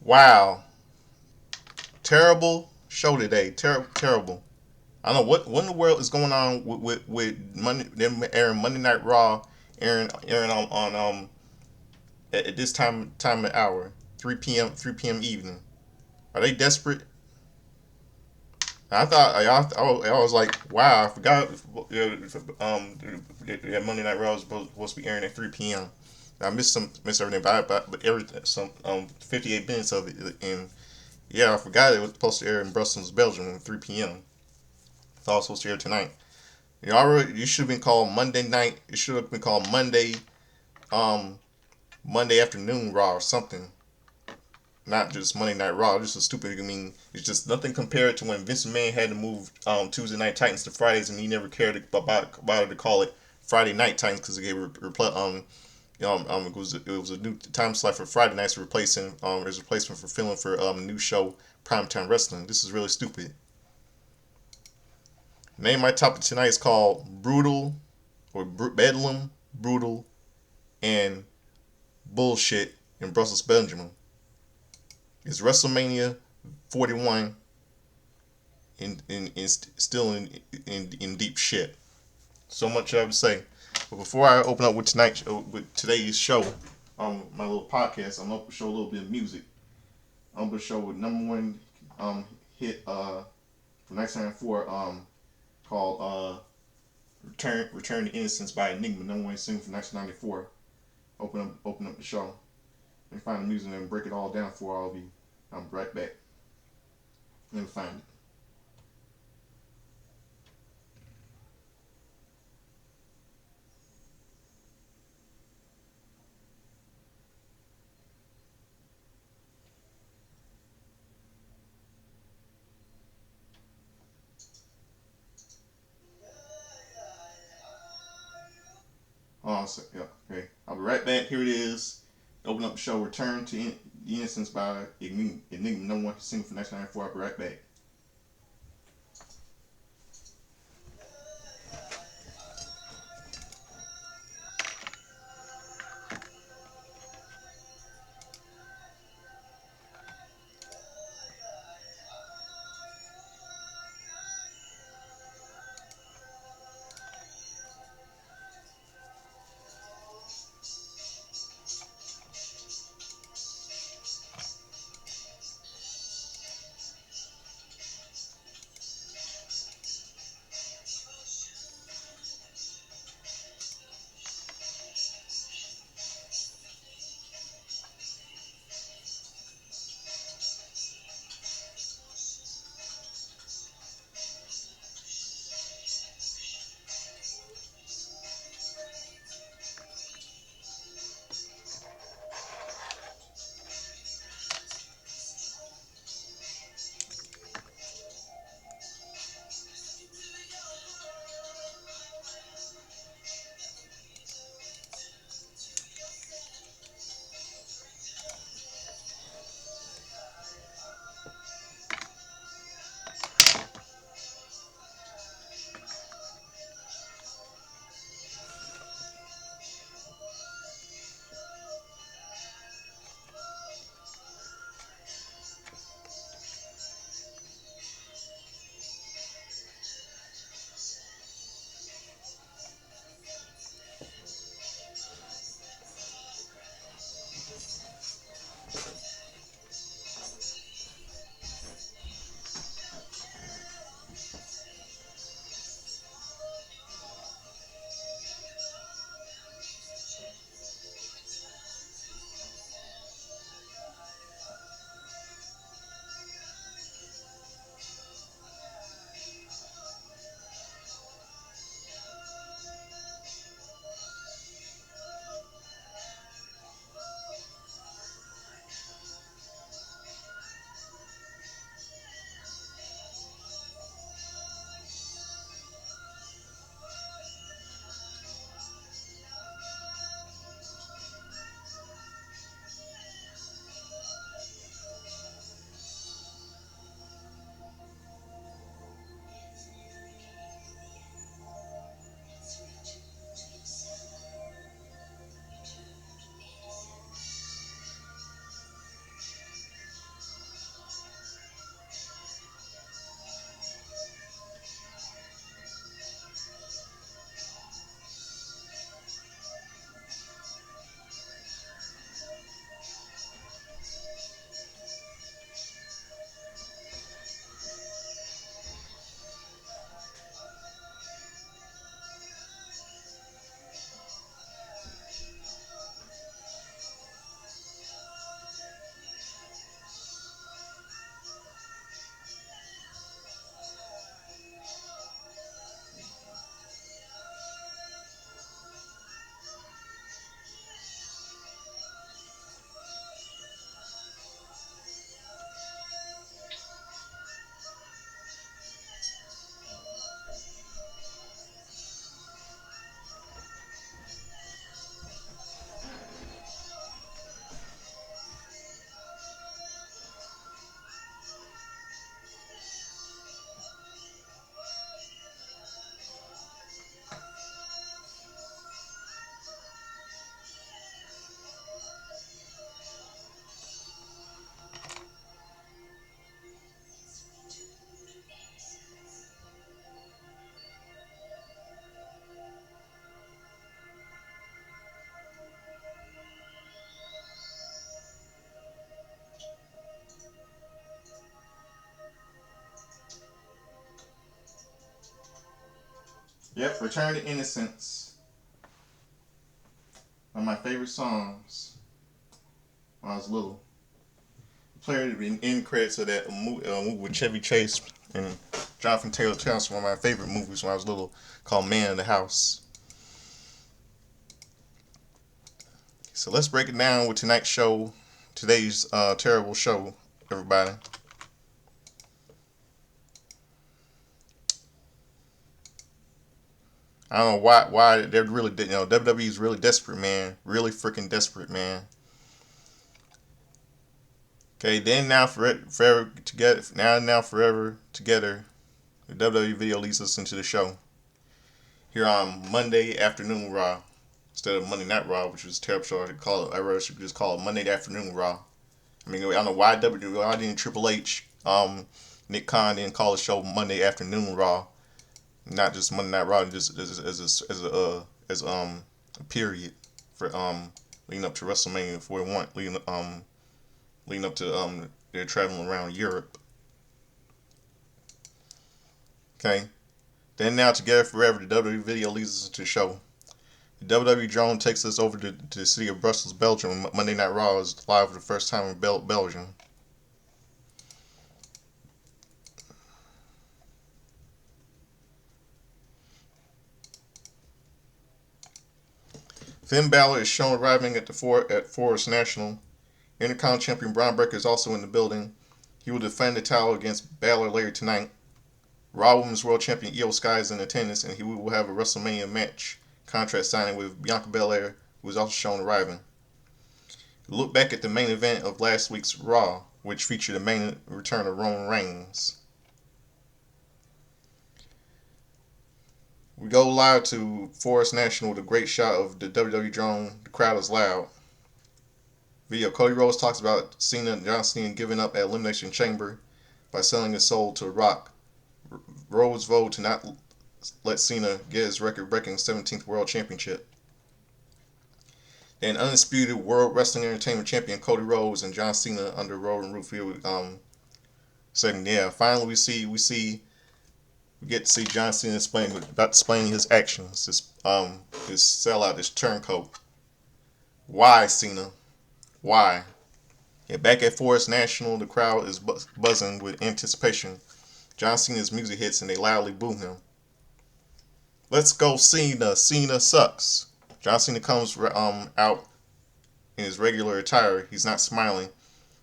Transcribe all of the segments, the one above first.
Wow, terrible show today. Terrible. I don't know what in the world is going on with Monday, them airing Monday Night Raw, airing on at this time of hour, 3 p.m. evening. Are they desperate? I was like, wow, I forgot. Monday Night Raw was supposed to be airing at 3 p.m. I missed everything, but every some 58 minutes of it, and yeah, I forgot it was supposed to air in Brussels, Belgium, at 3 p.m. It's all supposed to air tonight. You should have been called Monday night. It should have been called um, Monday afternoon Raw or something. Not just Monday Night Raw. Just a stupid. I mean, it's just nothing compared to when Vince McMahon had to move Tuesday Night Titans to Fridays, and he never cared about it to call it Friday Night Titans because it gave it was a new time slot for Friday nights replacing as a replacement for filming for a new show Primetime Wrestling. This is really stupid. Name my topic tonight is called Brutal or Bedlam, Brutal, and Bullshit in Brussels, Belgium. Is WrestleMania 41 still in deep shit? So much I would say. But before I open up with today's show, my little podcast, I'm gonna show a little bit of music. I'm gonna show a number one hit from 1994 called Return to Innocence by Enigma, number one single from 1994. Open up the show. Let me find the music and break it all down for all of you. I'm right back. Let me find it. Oh, so, yeah, okay. I'll be right back. Here it is. Open up the show. Return to the Innocence by Enigma, number one single from 1994. I'll be right back. Yep, Return to Innocence. One of my favorite songs when I was little. Played in end credits of that movie with Chevy Chase and Jonathan Taylor Thomas. One of my favorite movies when I was little, called Man in the House. So let's break it down with tonight's show. Today's terrible show, everybody. I don't know why they're really WWE is really desperate, man. Really freaking desperate, man. Okay, then now forever together. Now forever together. The WWE video leads us into the show here on Monday Afternoon Raw instead of Monday Night Raw, which was a terrible show. I rather should just call it Monday Afternoon Raw. I mean, I don't know why why didn't Triple H, Nick Khan didn't call the show Monday Afternoon Raw, not just Monday Night Raw, just as a period for leading up to WrestleMania 41, leading up to they're traveling around Europe. Okay, then now together forever, the WWE video leads us to the show. The WWE drone takes us over to the city of Brussels, Belgium. Monday Night Raw is live for the first time in Belgium. Finn Balor is shown arriving at Forest National. Intercontinental Champion Braun Breaker is also in the building. He will defend the title against Balor later tonight. Raw Women's World Champion Io Sky is in attendance, and he will have a WrestleMania match contract signing with Bianca Belair, who is also shown arriving. Look back at the main event of last week's Raw, which featured the main return of Roman Reigns. We go live to Forest National with a great shot of the WWE drone. The crowd is loud. Video: Cody Rhodes talks about Cena and John Cena giving up at Elimination Chamber by selling his soul to Rock. Rhodes vowed to not let Cena get his record-breaking 17th World Championship. Then undisputed World Wrestling Entertainment Champion Cody Rhodes and John Cena under Roman Roof saying, yeah, finally we get to see John Cena displaying his actions, his sellout, his turncoat. Why, Cena? Why? Yeah, back at Forest National, the crowd is buzzing with anticipation. John Cena's music hits and they loudly boo him. Let's go, Cena. Cena sucks. John Cena comes out in his regular attire. He's not smiling.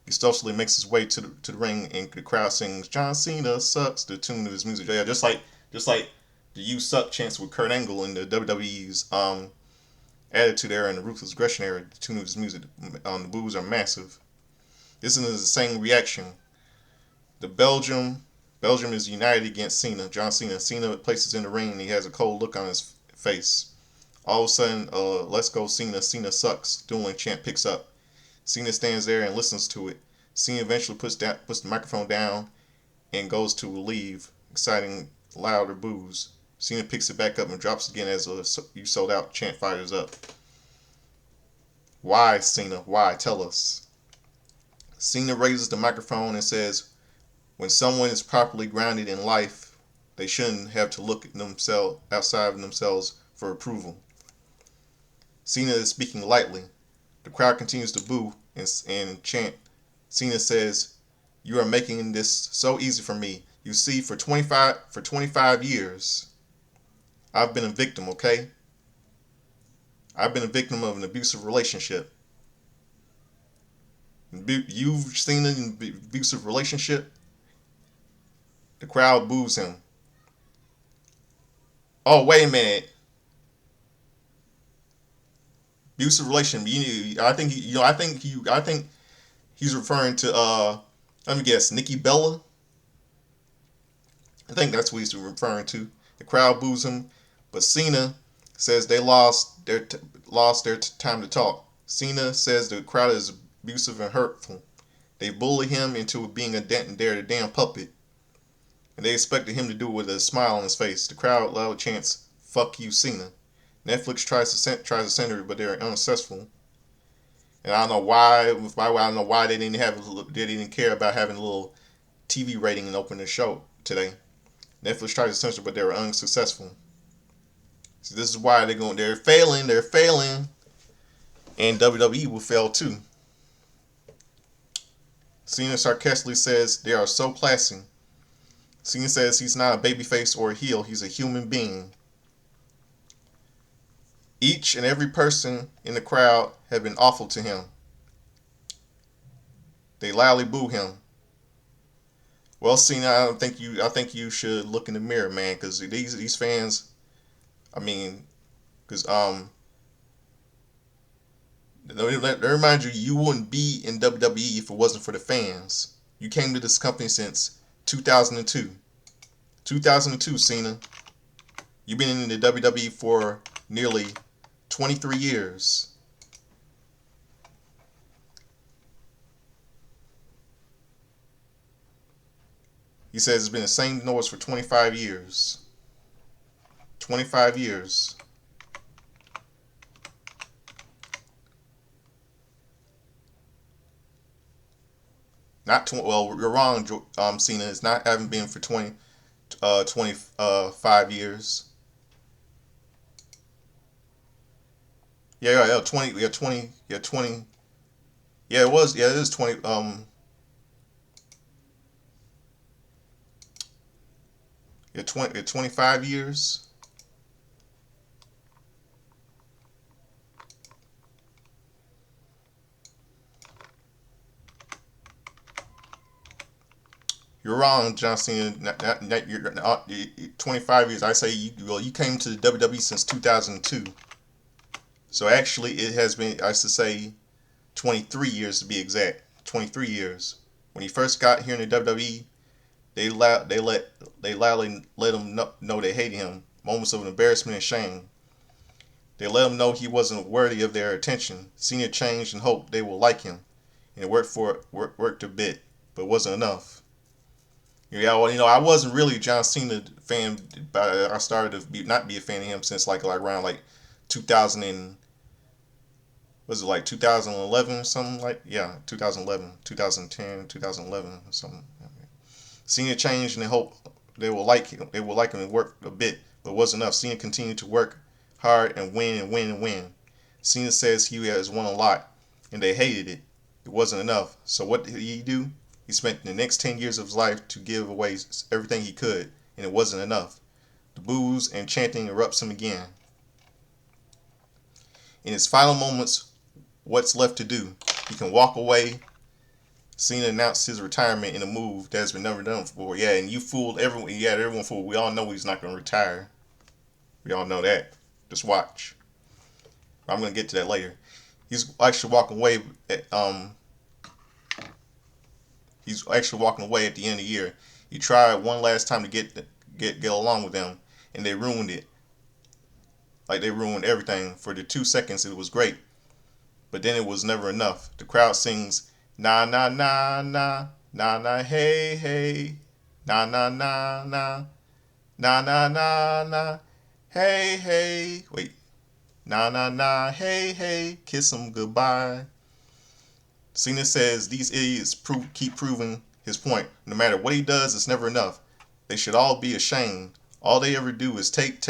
He stealthily makes his way to the ring, and the crowd sings "John Cena sucks" the tune of his music. Yeah, just like the "You Suck" chants with Kurt Angle in the WWE's Attitude Era and the Ruthless Aggression Era. The tune of his music, the boos are massive. This is the same reaction. The Belgium is united against Cena. John Cena. Cena places in the ring and he has a cold look on his face. All of a sudden, "Let's go, Cena. Cena sucks" dueling chant picks up. Cena stands there and listens to it. Cena eventually puts the microphone down and goes to leave, exciting louder boos. Cena picks it back up and drops again as a "You sold out" chant fires up. Why, Cena? Why? Tell us. Cena raises the microphone and says, when someone is properly grounded in life, they shouldn't have to look at themselves outside of themselves for approval. Cena is speaking lightly. The crowd continues to boo and chant. Cena says, "You are making this so easy for me. You see, for 25 years, I've been a victim, okay? I've been a victim of an abusive relationship. You've seen an abusive relationship?" The crowd boos him. Oh, wait a minute. Abusive relationship. I think he's referring to let me guess, Nikki Bella. I think that's what he's referring to. The crowd boos him, but Cena says they lost their time to talk. Cena says the crowd is abusive and hurtful. They bully him into being they're a damn puppet, and they expected him to do it with a smile on his face. The crowd loud chants, "Fuck you, Cena." Netflix tries to censor it, but they're unsuccessful. And I don't know why. I don't know why they didn't care about having a little TV rating and open the show today. Netflix tried to censor, but they were unsuccessful. So this is why they're failing, and WWE will fail too. Cena sarcastically says they are so classy. Cena says he's not a babyface or a heel, he's a human being. Each and every person in the crowd have been awful to him. They loudly boo him. Well, Cena, I think you should look in the mirror, man, because these fans. I mean, because let me remind you, you wouldn't be in WWE if it wasn't for the fans. You came to this company since 2002. 2002, Cena. You've been in the WWE for nearly 23 years. He says it's been the same noise for 25 years. 25 years. Not 20, well, you're wrong, Cena. It's not haven't been for 25 years. Yeah, 20, yeah, 20, yeah, 20. Yeah, it was. Yeah, it is 20. Yeah, 20, yeah, 25 years. You're wrong, John Cena. You're 25 years. I say you came to the WWE since 2002. So actually, it has been, I should say, 23 years to be exact. 23 years. When he first got here in the WWE, they loudly let him know they hated him. Moments of embarrassment and shame. They let him know he wasn't worthy of their attention. Cena changed and hoped they will like him, and it worked a bit, but it wasn't enough. Yeah, well, I wasn't really a John Cena fan, but I started to not be a fan of him since like around like 2000 and was it like 2011 or something, like, yeah, 2011, 2010, 2011 or something. Cena changed and they hope they will like him. They will like him and work a bit, but it wasn't enough. Cena continued to work hard and win and win and win. Cena says he has won a lot, and they hated it. It wasn't enough. So what did he do? He spent the next 10 years of his life to give away everything he could, and it wasn't enough. The boos and chanting erupts him again. In his final moments, what's left to do? He can walk away. Cena announced his retirement in a move that has been never done before. Yeah, and you fooled everyone. Yeah, everyone fooled. We all know he's not going to retire. We all know that. Just watch. I'm going to get to that later. He's actually walking away at the end of the year. He tried one last time to get along with them, and they ruined it. Like they ruined everything. For the 2 seconds, it was great, but then it was never enough. The crowd sings na na na na na na hey hey na na na na na na na na hey hey wait na na na hey hey kiss him goodbye. Cena says these idiots keep proving his point. No matter what he does, it's never enough. They should all be ashamed. All they ever do is take,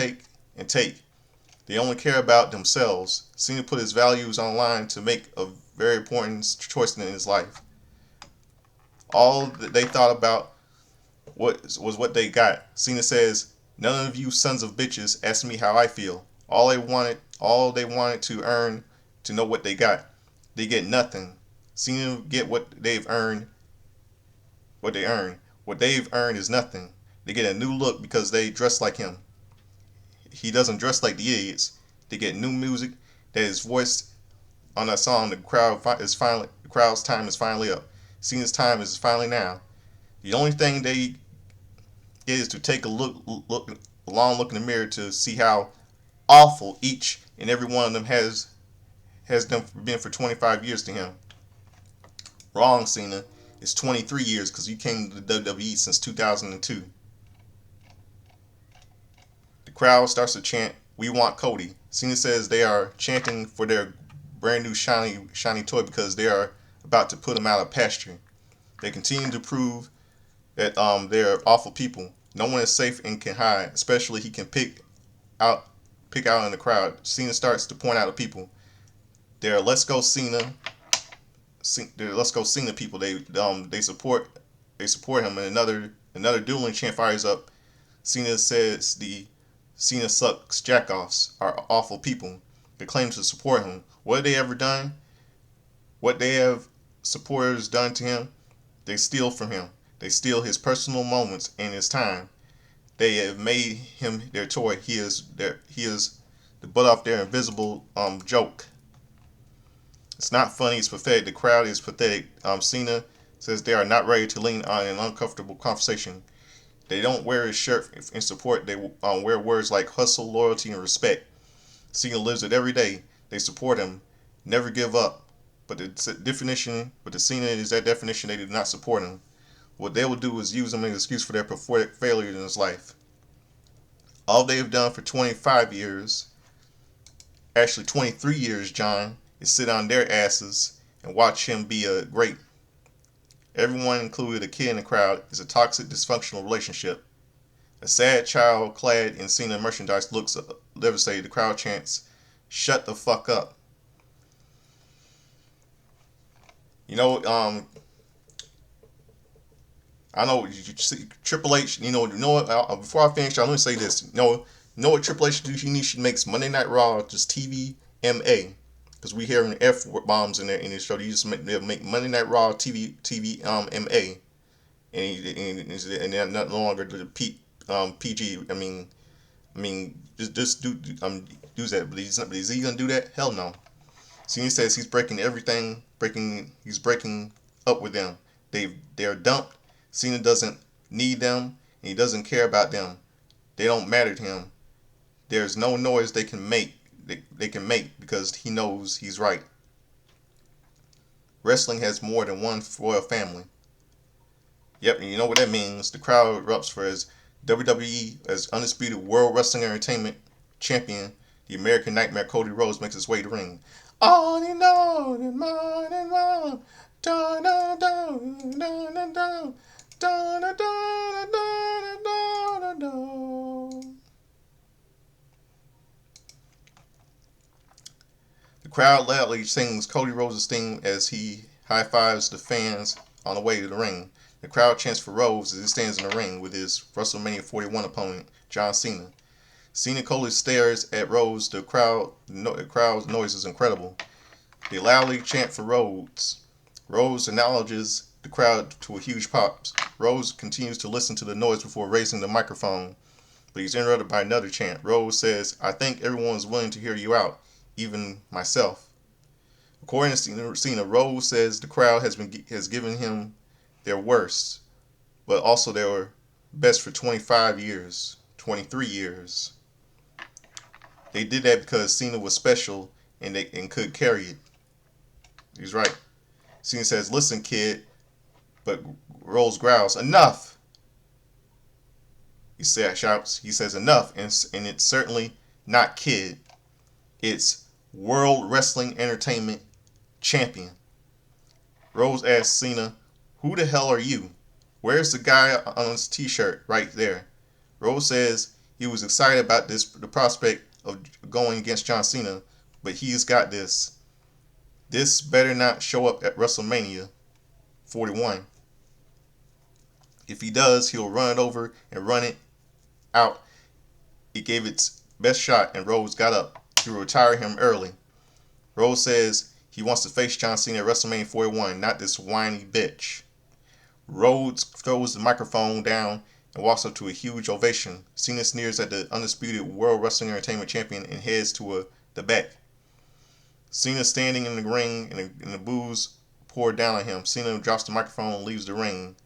and take. They only care about themselves. Cena put his values online to make a very important choice in his life. All that they thought about was what they got. Cena says, "None of you sons of bitches ask me how I feel. All they wanted to earn to know what they got. They get nothing. Cena get what they've earned. What they earn. What they've earned is nothing. They get a new look because they dress like him. He doesn't dress like the idiots. They get new music that is voiced on that song. The crowd's time is finally up. Cena's time is finally now. The only thing they get is to take a long look in the mirror to see how awful each and every one of them has been for 25 years to him. Wrong, Cena. It's 23 years because you came to the WWE since 2002. The crowd starts to chant, "We want Cody." Cena says they are chanting for their brand new shiny toy because they are about to put him out of pasture. They continue to prove that they're awful people. No one is safe and can hide. Especially he can pick out pick out in the crowd. Cena starts to point out to people. They're Let's Go Cena. They're Let's Go Cena people. They support him. And another dueling chant fires up. Cena says the Cena sucks jackoffs are awful people. They claim to support him. What have they ever done? What they have supporters done to him? They steal from him. They steal his personal moments and his time. They have made him their toy. He is the butt off their invisible joke. It's not funny. It's pathetic. The crowd is pathetic. Cena says they are not ready to lean on an uncomfortable conversation. They don't wear his shirt in support. They wear words like hustle, loyalty, and respect. Cena lives it every day. They support him. Never give up. But the Cena is that definition. They do not support him. What they will do is use him as an excuse for their pathetic failure in his life. All they have done for 25 years, actually 23 years, John, is sit on their asses and watch him be a great. Everyone, including a kid in the crowd, is a toxic, dysfunctional relationship. A sad child clad in Cena merchandise looks devastated. The crowd chants, "Shut the fuck up." You know, I know Triple H. You know what? Before I finish, let me say this. You know what Triple H should do? He should make Monday Night Raw just TVMA, because we hearing F bombs in there in this show. You just make Monday Night Raw TVMA, and they're not no longer the PG. Just do that. But is he gonna do that? Hell no. Cena says he's breaking everything. He's breaking up with them. They're dumped. Cena doesn't need them, and he doesn't care about them. They don't matter to him. There's no noise they can make. They can make because he knows he's right. Wrestling has more than one royal family. Yep, and you know what that means. The crowd erupts for his WWE as undisputed World Wrestling Entertainment Champion. The American Nightmare Cody Rhodes makes his way to the ring. On and on and on and on. Dun, dun, dun, dun, dun, dun. Dun, dun, dun, dun, dun, dun, dun. The crowd loudly sings Cody Rhodes' theme as he high-fives the fans on the way to the ring. The crowd chants for Rhodes as he stands in the ring with his WrestleMania 41 opponent, John Cena. Cena coldly stares at Rhodes. The crowd's noise is incredible. They loudly chant for Rhodes. Rhodes acknowledges the crowd to a huge pop. Rhodes continues to listen to the noise before raising the microphone, but he's interrupted by another chant. Rhodes says, "I think everyone is willing to hear you out, even myself." According to Cena, Rhodes says the crowd has given him their worst, but also their best for 25 years, 23 years. They did that because Cena was special and could carry it. He's right. Cena says, "Listen, kid," but Rhodes growls, "Enough!" He shouts. He says, "Enough," and it's certainly not kid. It's World Wrestling Entertainment Champion. Rhodes asks Cena, "Who the hell are you? Where's the guy on his t-shirt right there?" Rhodes says he was excited about the prospect of going against John Cena, but he's got this. This better not show up at WrestleMania 41. If he does, he'll run it over and run it out. It gave its best shot, and Rhodes got up. He will retire him early. Rhodes says he wants to face John Cena at WrestleMania 41, not this whiny bitch. Rhodes throws the microphone down and walks up to a huge ovation. Cena sneers at the undisputed World Wrestling Entertainment Champion and heads to the back. Cena standing in the ring and the boos pour down on him. Cena drops the microphone and leaves the ring.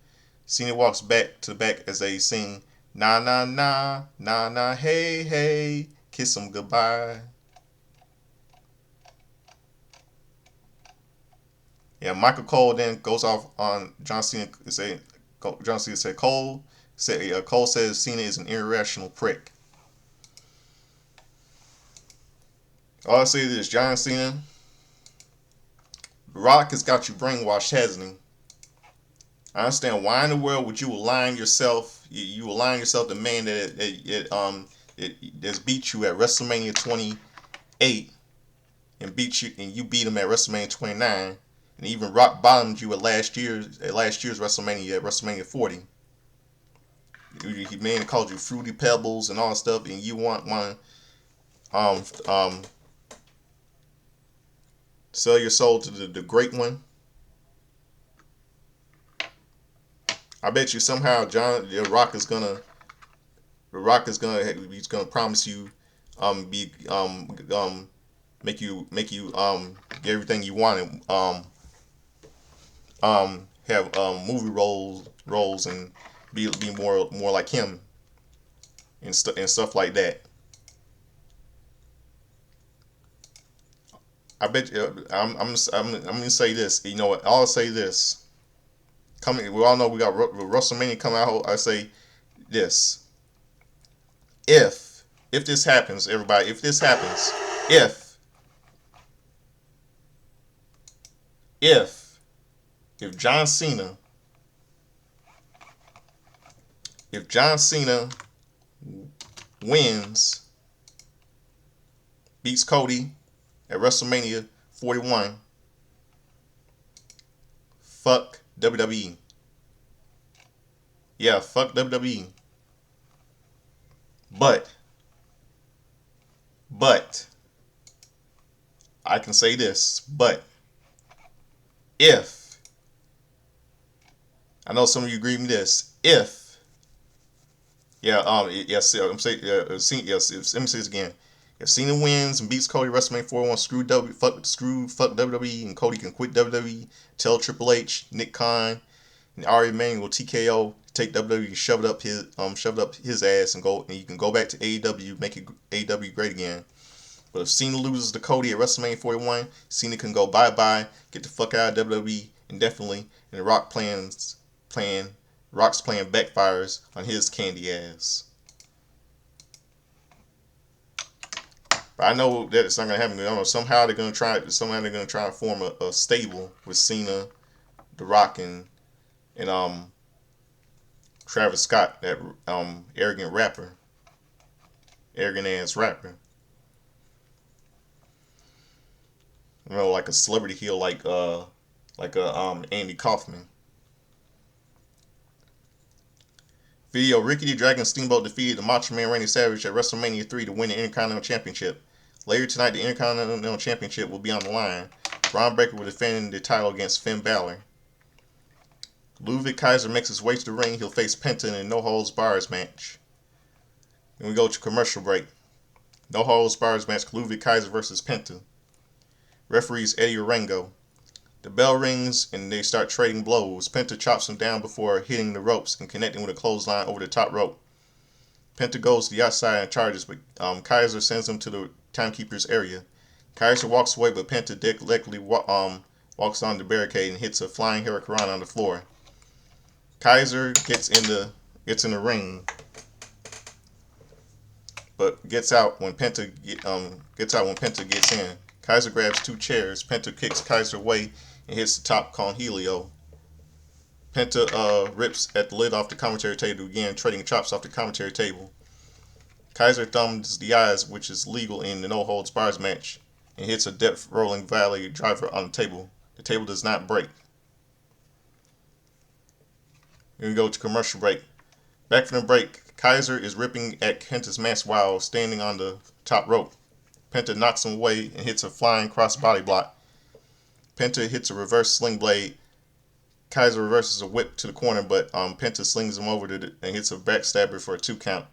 Cena walks back to the back as they sing, "Na na na, na na hey hey, kiss him goodbye." Yeah, Michael Cole then goes off on John Cena. John Cena said Cole says Cena is an irrational prick. All I say is this, John Cena, The Rock has got you brainwashed, hasn't he? I understand why in the world would you align yourself? You align yourself to man that's beat you at WrestleMania 28 and you beat him at WrestleMania 29, and even rock bottomed you at last year's WrestleMania at WrestleMania 40. He man called you Fruity Pebbles and all that stuff, and you want um um sell your soul to the great one. I bet you somehow the Rock is gonna he's gonna promise you be make you get everything you wanted, have movie roles and be more like him and stuff like that. I bet you, I'm gonna say this. You know what? I'll say this. Coming, we all know we got WrestleMania coming out. I say this: if this happens, everybody, if this happens, if if if John Cena if John Cena wins, beats Cody at WrestleMania 41, fuck WWE. Yeah, fuck WWE. But but I can say this, but if I know some of you agree with this, if yes, I'm saying yes, let me say this again. If Cena wins and beats Cody at WrestleMania 41, fuck WWE, and Cody can quit WWE. Tell Triple H, Nick Khan, and Ari Emanuel TKO take WWE, shove it up his ass, and you can go back to AEW, make it AEW great again. But if Cena loses to Cody at WrestleMania 41, Cena can go bye bye, get the fuck out of WWE indefinitely, and Rock's plan backfires on his candy ass. But I know that it's not gonna happen. I know somehow they're gonna try to form a stable with Cena, The Rock, and Travis Scott, that arrogant ass rapper. You know, like a celebrity heel, like Andy Kaufman. Video: Ricky the Dragon Steamboat defeated the Macho Man Randy Savage at WrestleMania 3 to win the Intercontinental Championship. Later tonight, the Intercontinental Championship will be on the line. Braun Breaker will defend the title against Finn Balor. Ludwig Kaiser makes his way to the ring. He'll face Penta in a No Holds Bars match. Then we go to commercial break. No Holds Bars match: Ludwig Kaiser versus Penta. Referees Eddie Orengo. The bell rings and they start trading blows. Penta chops him down before hitting the ropes and connecting with a clothesline over the top rope. Penta goes to the outside and charges, but Kaiser sends him to the timekeeper's area. Kaiser walks away, but Penta directly walks on the barricade and hits a flying hurricane on the floor. Kaiser gets in the ring, but gets out when Penta gets in. Kaiser grabs two chairs. Penta kicks Kaiser away and hits the top called Helio. Penta rips at the lid off the commentary table again, trading chops off the commentary table. Kaiser thumbs the eyes, which is legal in the No Holds Bars match, and hits a depth rolling valley driver on the table. The table does not break. Then we go to commercial break. Back from the break, Kaiser is ripping at Penta's mask while standing on the top rope. Penta knocks him away and hits a flying cross-body block. Penta hits a reverse sling blade. Kaiser reverses a whip to the corner, but Penta slings him over and hits a backstabber for a 2 count.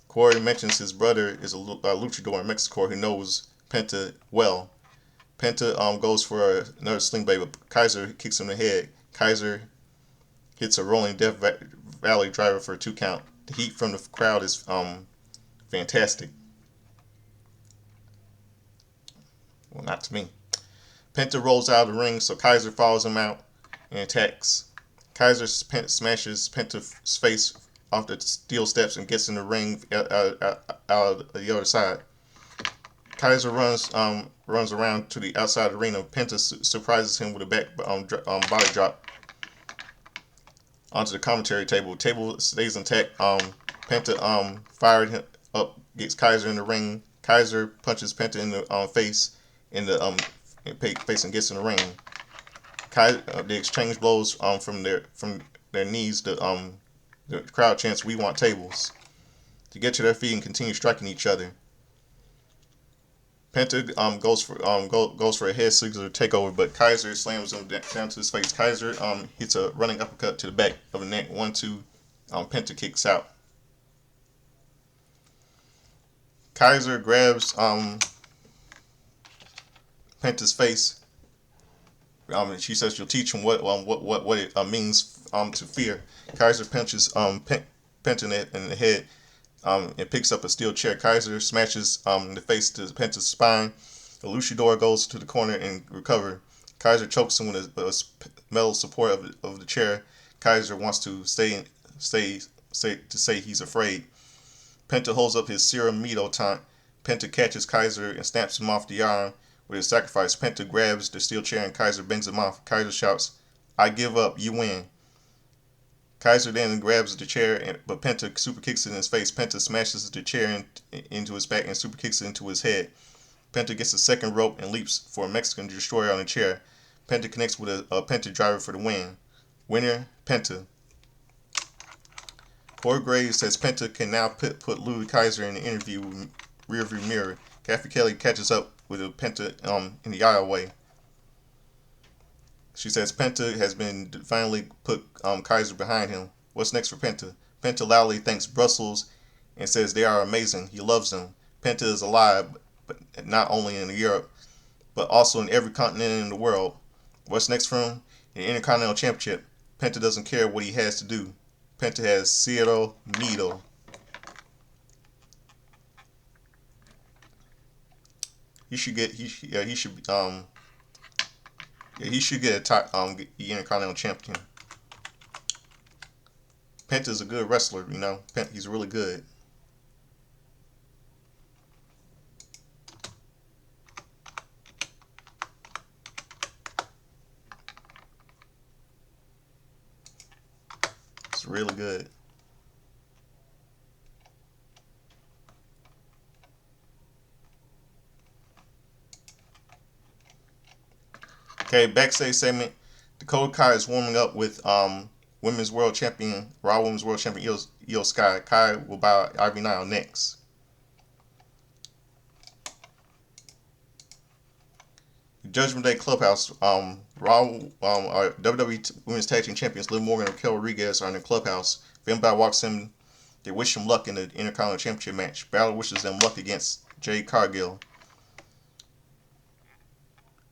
Corey mentions his brother is a luchador in Mexico who knows Penta well. Penta goes for another sling blade, but Kaiser kicks him in the head. Kaiser hits a rolling Death Valley driver for a 2 count. The heat from the crowd is fantastic. Well, not to me. Penta rolls out of the ring, so Kaiser follows him out and attacks. Kaiser smashes Penta's face off the steel steps and gets in the ring out of the other side. Kaiser runs around to the outside of the arena. Penta surprises him with a back body drop onto the commentary table. The table stays intact. Penta up, gets Kaiser in the ring. Kaiser punches Penta in the face, in the face, and gets in the ring. They exchange blows from their knees. The crowd chants, "We want tables," to get to their feet and continue striking each other. Penta goes for a head scissor takeover, but Kaiser slams him down to his face. Kaiser hits a running uppercut to the back of the neck. 1-2. Penta kicks out. Kaiser grabs Penta's face. She says she'll teach him what it means to fear. Kaiser punches Penta in the head and picks up a steel chair. Kaiser smashes the face to Penta's spine. The luchador goes to the corner and recover. Kaiser chokes him with a metal support of the chair. Kaiser wants to say he's afraid. Penta holds up his Serum Mito taunt. Penta catches Kaiser and snaps him off the arm with his sacrifice. Penta grabs the steel chair and Kaiser bangs him off. Kaiser shouts, "I give up, you win." Kaiser then grabs the chair, but Penta super kicks it in his face. Penta smashes the chair into his back and super kicks it into his head. Penta gets a second rope and leaps for a Mexican destroyer on the chair. Penta connects with a Penta driver for the win. Winner, Penta. Corey Graves says Penta can now put Louis Kaiser in the rearview mirror. Kathy Kelly catches up with Penta in the aisleway. She says Penta has been finally put Kaiser behind him. What's next for Penta? Penta loudly thanks Brussels and says they are amazing. He loves them. Penta is alive, but not only in Europe, but also in every continent in the world. What's next for him? The Intercontinental Championship. Penta doesn't care what he has to do. Penta has Cero Miedo. He should get a top Intercontinental Champion. Penta's a good wrestler, he's really good. It's really good. Okay, backstage segment. Dakota Kai is warming up with Raw Women's World Champion Io Sky. Kai will bow Ivy Nile next. Judgment Day Clubhouse. WWE Women's Tag Team Champions Liv Morgan and Raquel Rodriguez are in the clubhouse. If anybody walks in, they wish them luck in the Intercontinental Championship match. Balor wishes them luck against Jade Cargill.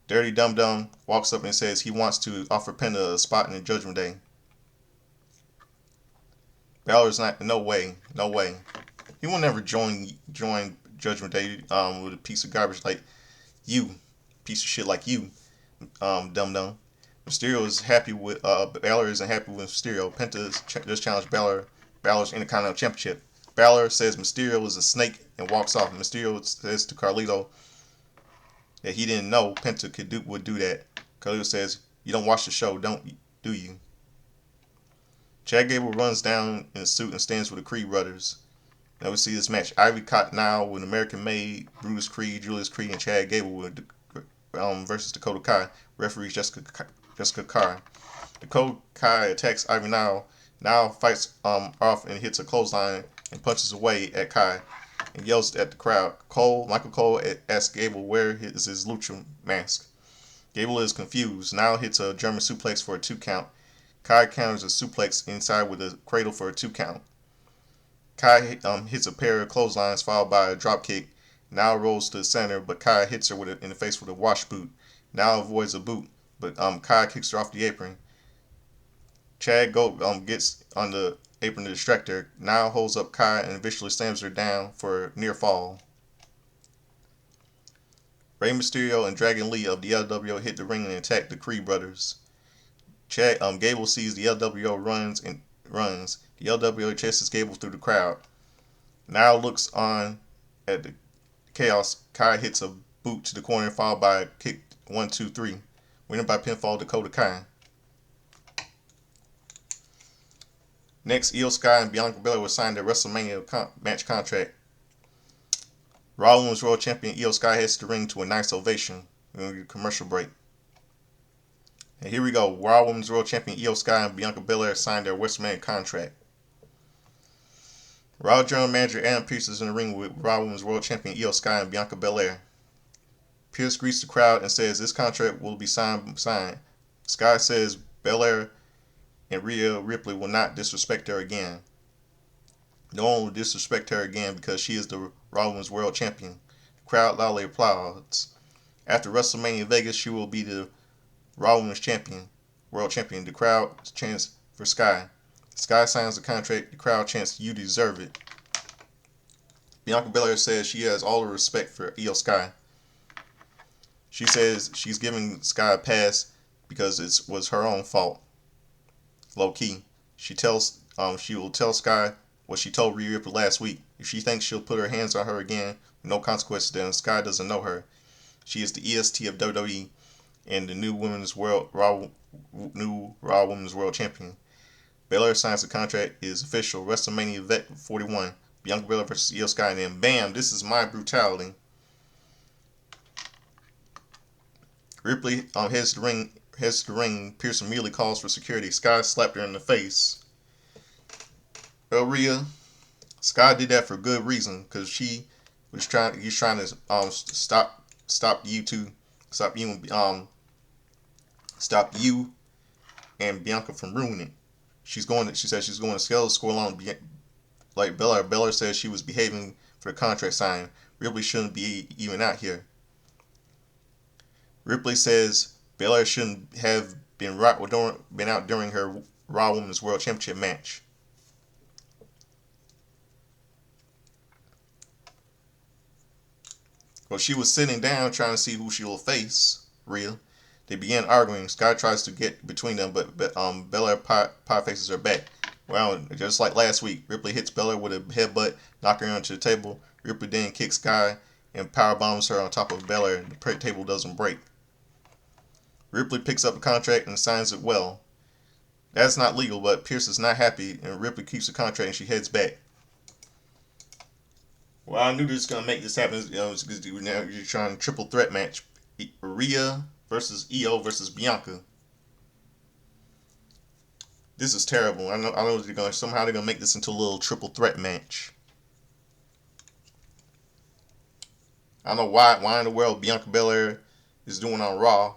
Dirty Dum Dum walks up and says he wants to offer Penta a spot in the Judgment Day. Balor's not, no way. He will never join Judgment Day with a piece of garbage like you, piece of shit like you, Dum Dum. Mysterio is happy with Balor isn't happy with Mysterio. Penta just challenged Balor's Intercontinental Championship. Balor says Mysterio is a snake and walks off. Mysterio says to Carlito that he didn't know Penta would do that. Carlito says, "You don't watch the show, do you?" Chad Gable runs down in a suit and stands with the Creed brothers. Now we see this match. Ivy Cott now with American Made, Brutus Creed, Julius Creed, and Chad Gable versus Dakota Kai. Referee Jessica Carr. Dakota Kai attacks Ivy Now fights off and hits a clothesline and punches away at Kai and yells at the crowd. Michael Cole asks Gable where is his lucha mask. Gable is confused. Now hits a German suplex for a 2 count. Kai counters a suplex inside with a cradle for a 2 count. Kai hits a pair of clotheslines followed by a drop kick. Now rolls to the center, but Kai hits her in the face with a wash boot. Now avoids a boot, but Kai kicks her off the apron. Chad gets on the apron to distract her. Now holds up Kai and eventually slams her down for a near fall. Rey Mysterio and Dragon Lee of the LWO hit the ring and attack the Creed brothers. Gable sees the LWO runs. The LWO chases Gable through the crowd. Now looks on at the chaos. Kai hits a boot to the corner followed by a kick 1, 2, 3. Winner by pinfall, Dakota Kai. Next, Io Sky and Bianca Belair will sign their WrestleMania match contract. Raw Women's World Champion Io Sky heads to the ring to a nice ovation. We're going to get a commercial break. And here we go. Raw Women's World Champion Io Sky and Bianca Belair signed their WrestleMania contract. Raw General Manager Adam Pearce is in the ring with Raw Women's World Champion Io Sky and Bianca Belair. Pearce greets the crowd and says this contract will be signed. Sky says Belair and Rhea Ripley will not disrespect her again. No one will disrespect her again because she is the Raw Women's World Champion. The crowd loudly applauds. After WrestleMania Vegas, she will be the Raw Women's World Champion. The crowd chants for Sky. Sky signs the contract. The crowd chants, "You deserve it." Bianca Belair says she has all the respect for Io Sky. She says she's giving Sky a pass because it was her own fault. Low key, she will tell Sky what she told Rhea Ripley last week. If she thinks she'll put her hands on her again with no consequences, then Sky doesn't know her. She is the EST of WWE and the new Raw Women's World Champion. Belair signs the contract. It is official. WrestleMania Vet 41. Bianca Belair versus Io Sky, and then bam, this is my brutality. Ripley heads to the ring. Pearce immediately calls for security. Sky slapped her in the face. Well, Rhea, Sky did that for good reason because he's trying to stop you and Bianca from ruining it. She said she's going to scale the score along like Belair. Belair says she was behaving for the contract signing. Ripley shouldn't be even out here. Ripley says Belair shouldn't have been out during her Raw Women's World Championship match. Well, she was sitting down trying to see who she will face. Rhea. They began arguing. Sky tries to get between them, but Belair pie faces her back. Well, just like last week, Ripley hits Belair with a headbutt, knocking her onto the table. Ripley then kicks Sky and power bombs her on top of Belair. The table doesn't break. Ripley picks up the contract and signs it well. That's not legal, but Pearce is not happy, and Ripley keeps the contract and she heads back. Well, I knew this was going to make this happen. Because now you're trying a triple threat match. Rhea versus Io versus Bianca. This is terrible. I know they're going to make this into a little triple threat match. I don't know why in the world Bianca Belair is doing on Raw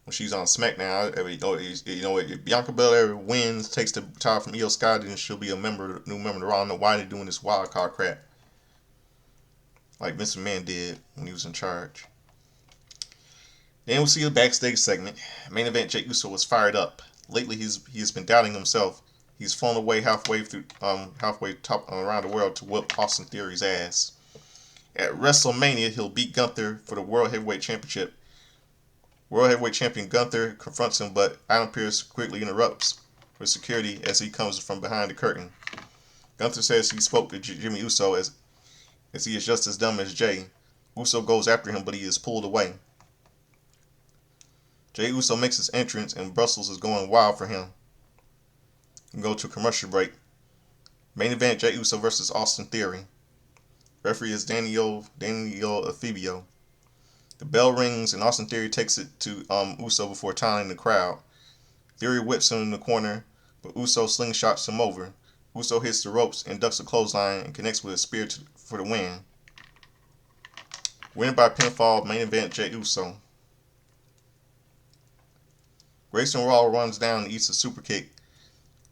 when she's on SmackDown. If Bianca Belair wins, takes the title from Io Sky, then she'll be new member of the Raw. I don't know why they're doing this wild card crap like Vince McMahon did when he was in charge. Then we'll see a backstage segment. Main event: Jey Uso was fired up. Lately, he's been doubting himself. He's flown away halfway around the world to whoop Austin Theory's ass. At WrestleMania, he'll beat Gunther for the World Heavyweight Championship. World Heavyweight Champion Gunther confronts him, but Adam Pearce quickly interrupts for security as he comes from behind the curtain. Gunther says he spoke to Jimmy Uso as he is just as dumb as Jey. Uso goes after him, but he is pulled away. Jey Uso makes his entrance, and Brussels is going wild for him. We go to a commercial break. Main event: Jey Uso versus Austin Theory. Referee is Daniel Afibio. The bell rings, and Austin Theory takes it to Uso before taunting the crowd. Theory whips him in the corner, but Uso slingshots him over. Uso hits the ropes and ducks a clothesline and connects with a spear for the win. Winning by pinfall. Main event: Jey Uso. Grayson Waller runs down and eats a super kick.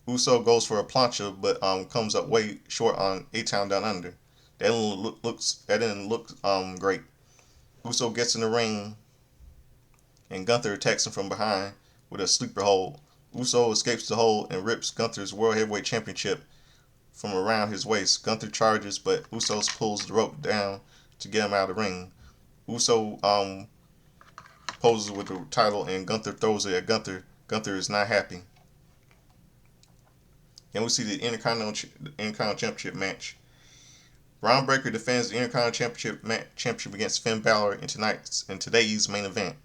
Uso goes for a plancha, but comes up way short on A-Town Down Under. That didn't look great. Uso gets in the ring, and Gunther attacks him from behind with a sleeper hold. Uso escapes the hold and rips Gunther's World Heavyweight Championship from around his waist. Gunther charges, but Uso pulls the rope down to get him out of the ring. Uso poses with the title, and Gunther throws it at Gunther. Gunther is not happy. Then we see the Intercontinental Championship match. Braun Breaker defends the Intercontinental Championship against Finn Balor in today's main event.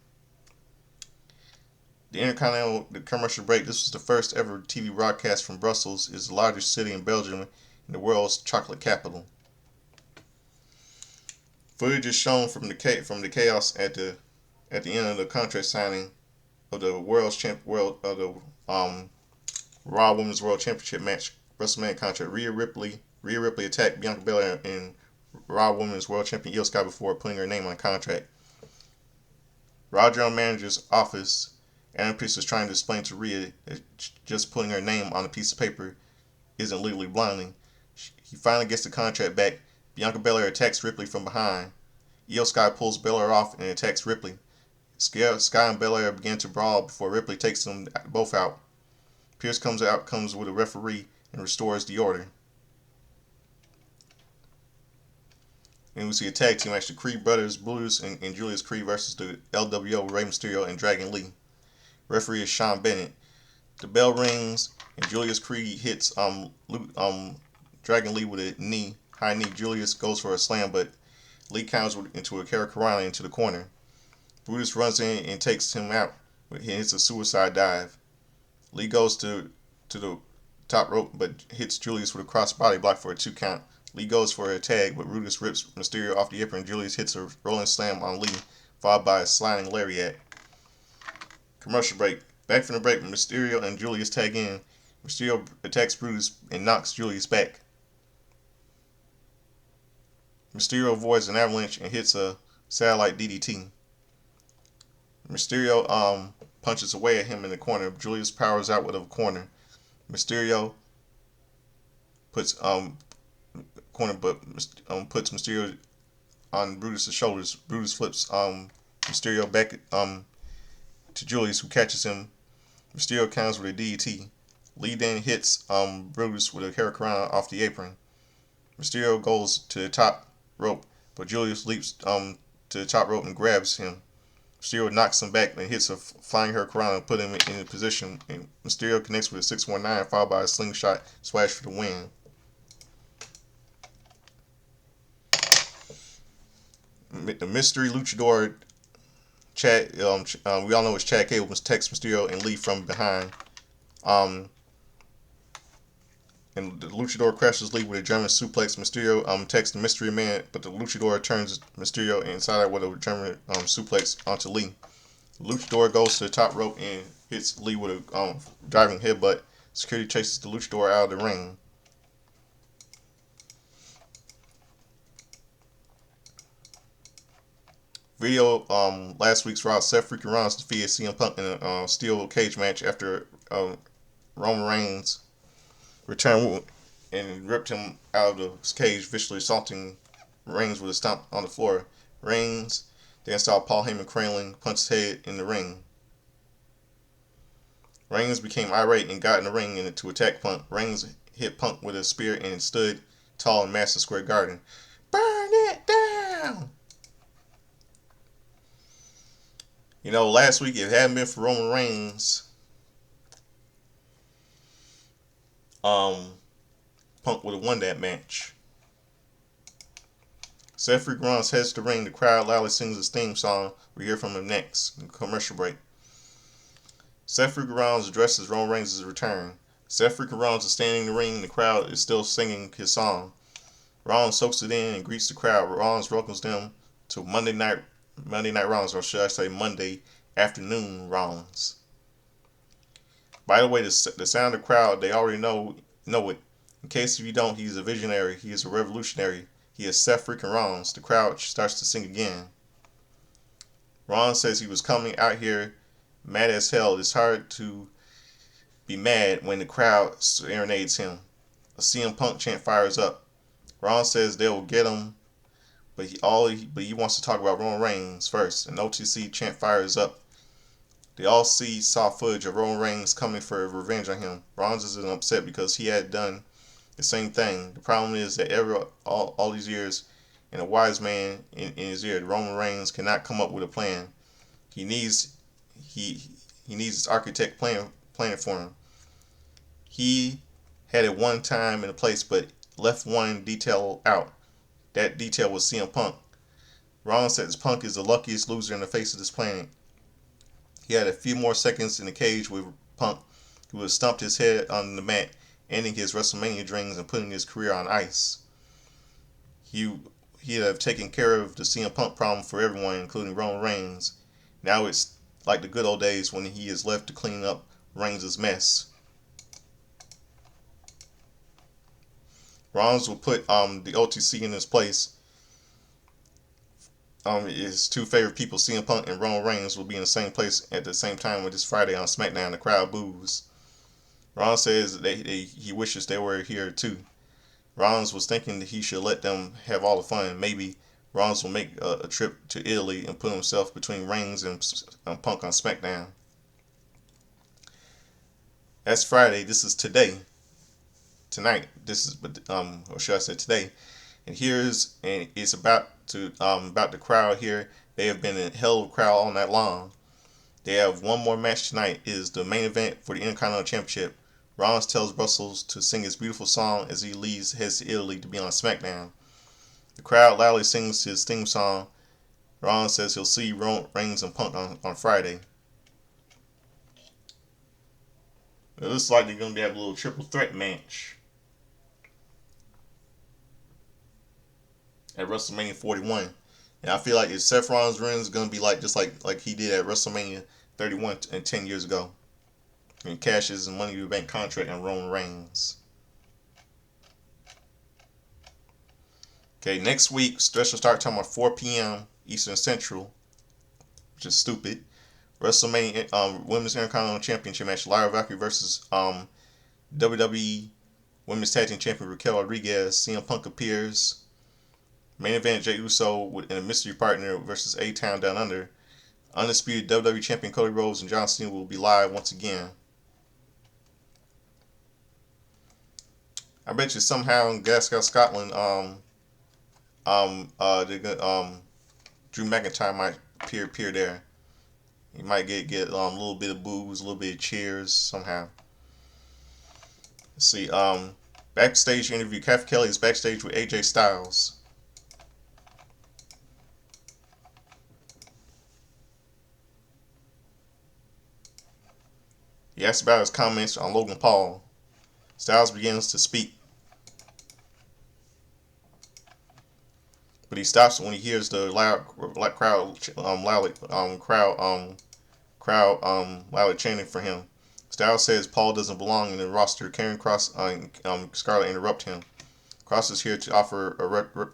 The commercial break. This was the first ever TV broadcast from Brussels. It's the largest city in Belgium and the world's chocolate capital. Footage is shown from the chaos at the end of the contract signing of the world of the um Raw Women's World Championship match WrestleMania contract. Rhea Ripley attacked Bianca Belair and Raw Women's World Champion Io Sky before putting her name on the contract. Raw General Manager's office, Adam Pearce is trying to explain to Rhea that just putting her name on a piece of paper isn't legally binding. He finally gets the contract back. Bianca Belair attacks Ripley from behind. Io Sky pulls Belair off and attacks Ripley. Sky and Belair begin to brawl before Ripley takes them both out. Pierce comes with a referee and restores the order. And we see a tag team match: the Creed brothers, Brutus and Julius Creed versus the LWO, Rey Mysterio and Dragon Lee. Referee is Sean Bennett. The bell rings and Julius Creed hits Dragon Lee with a high knee. Julius goes for a slam, but Lee counters into a Hurricanrana into the corner. Brutus runs in and takes him out. He hits a suicide dive. Lee goes to the top rope, but hits Julius with a crossbody block for a 2 count. Lee goes for a tag, but Brutus rips Mysterio off the apron. Julius hits a rolling slam on Lee, followed by a sliding lariat. Commercial break. Back from the break, Mysterio and Julius tag in. Mysterio attacks Brutus and knocks Julius back. Mysterio avoids an avalanche and hits a satellite DDT. Mysterio punches away at him in the corner. Julius powers out with a corner. Mysterio puts Mysterio on Brutus' shoulders. Brutus flips Mysterio back to Julius, who catches him. Mysterio counters with a DDT. Lee then hits Brutus with a Hurricanrana off the apron. Mysterio goes to the top rope, but Julius leaps to the top rope and grabs him. Mysterio knocks him back and hits a flying Hurricanrana and put him in a position. And Mysterio connects with a 619, followed by a slingshot splash for the win. The mystery luchador Chad, we all know it's Chad Gable, text Mysterio and Lee from behind. And the luchador crashes Lee with a German suplex. Mysterio texts the mystery man, but the luchador turns Mysterio inside out with a German suplex onto Lee. The luchador goes to the top rope and hits Lee with a driving headbutt. Security chases the luchador out of the ring. Video last week's Raw: Seth freaking Rollins defeated CM Punk in a steel cage match after Roman Reigns returned and ripped him out of the cage, viciously assaulting Reigns with a stomp on the floor. Reigns then saw Paul Heyman cradling Punk's head in the ring. Reigns became irate and got in the ring to attack Punk. Reigns hit Punk with a spear and stood tall in Madison Square Garden. Burn it down! You know, last week, if it hadn't been for Roman Reigns, Punk would have won that match. Seth freaking Rollins heads to the ring. The crowd loudly sings his theme song. We hear from him next. Commercial break. Seth freaking Rollins addresses Roman Reigns' return. Seth freaking Rollins is standing in the ring and the crowd is still singing his song. Rollins soaks it in and greets the crowd. Rollins welcomes them to Monday Night Rollins, or should I say Monday afternoon Rollins. By the way, the sound of the crowd, they already know it. In case if you don't, he's a visionary. He is a revolutionary. He is Seth freaking Rollins. The crowd starts to sing again. Rollins says he was coming out here mad as hell. It's hard to be mad when the crowd serenades him. A CM Punk chant fires up. Rollins says they will get him, but he wants to talk about Roman Reigns first. An OTC chant fires up. They all saw footage of Roman Reigns coming for revenge on him. Rollins isn't upset because he had done the same thing. The problem is that all these years, and a wise man in his ear, Roman Reigns cannot come up with a plan. He needs his architect plan it for him. He had it one time and a place, but left one detail out. That detail was CM Punk. Rollins says Punk is the luckiest loser in the face of this planet. He had a few more seconds in the cage with Punk, who would have stumped his head on the mat, ending his WrestleMania dreams and putting his career on ice. He he have taken care of the CM Punk problem for everyone, including Roman Reigns. Now it's like the good old days when he is left to clean up Reigns' mess. Rollins will put the OTC in his place. His two favorite people, CM Punk and Roman Reigns, will be in the same place at the same time with this Friday on SmackDown. The crowd boos. Rollins says that he wishes they were here too. Rollins was thinking that he should let them have all the fun. Maybe Rollins will make a trip to Italy and put himself between Reigns and Punk on SmackDown. That's Friday. This is today. Tonight. This is, or should I say today? And it's about the crowd here. They have been a hell of a crowd all night long. They have one more match tonight. It is the main event for the Intercontinental Championship. Rollins tells Brussels to sing his beautiful song as he heads to Italy to be on SmackDown. The crowd loudly sings his theme song. Rollins says he'll see Reigns and Punk on Friday. It looks like they're going to have a little triple threat match at WrestleMania 41. And I feel like if Seth Rollins wins, it's going to be just like he did at WrestleMania 31 and 10 years ago. And cashes his Money in the Bank contract on Roman Reigns. Okay, next week, special start time at 4 p.m. Eastern Central, which is stupid. WrestleMania Women's Intercontinental Championship match. Lyra Valkyrie versus WWE Women's Tag Team Champion Raquel Rodriguez. CM Punk appears. Main event, Jey Uso and a mystery partner versus A-Town Down Under. Undisputed WWE Champion Cody Rhodes and John Cena will be live once again. I bet you somehow in Glasgow, Scotland, Drew McIntyre might appear there. He might get a little bit of boos, a little bit of cheers somehow. Let's see. Backstage interview. Kathy Kelly is backstage with AJ Styles. He asks about his comments on Logan Paul. Styles begins to speak, but he stops when he hears the loud crowd loudly chanting for him. Styles says Paul doesn't belong in the roster. Karen Cross and Scarlett interrupt him. Cross is here to offer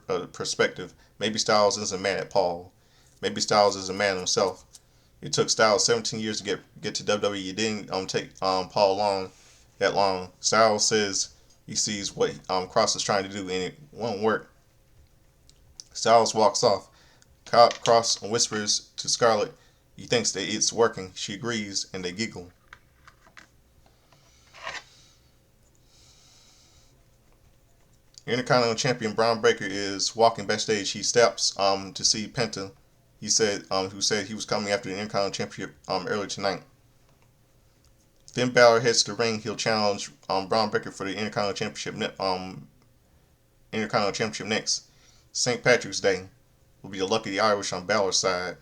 a perspective. Maybe Styles isn't mad at Paul. Maybe Styles isn't mad at himself. It took Styles 17 years to get to WWE. It didn't take Paul that long. Styles says he sees what Cross is trying to do and it won't work. Styles walks off. Cross whispers to Scarlett he thinks that it's working. She agrees and they giggle. Intercontinental Champion Braun Breaker is walking backstage. He stops to see Penta. He said who said he was coming after the Intercontinental Championship earlier tonight. Finn Balor heads to the ring. He'll challenge Braun Breaker for the Intercontinental Championship next. St. Patrick's Day will be the luck of the Irish on Balor's side.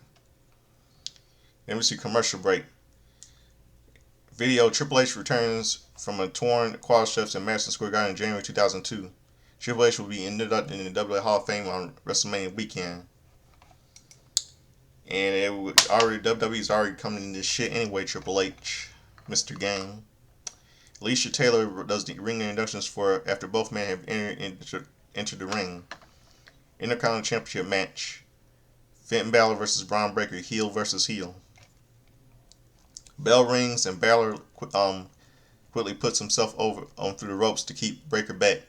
Then we see commercial break. Video: Triple H returns from a torn quadriceps in Madison Square Garden in January 2002. Triple H will be inducted in the WWE Hall of Fame on WrestleMania weekend. And WWE's already coming in this shit anyway, Triple H, Mr. Gang. Alicia Taylor does the ring inductions after both men have entered the ring. Intercontinental Championship match. Finn Balor versus Braun Breaker, heel versus heel. Bell rings and Balor quickly puts himself over through the ropes to keep Breaker back.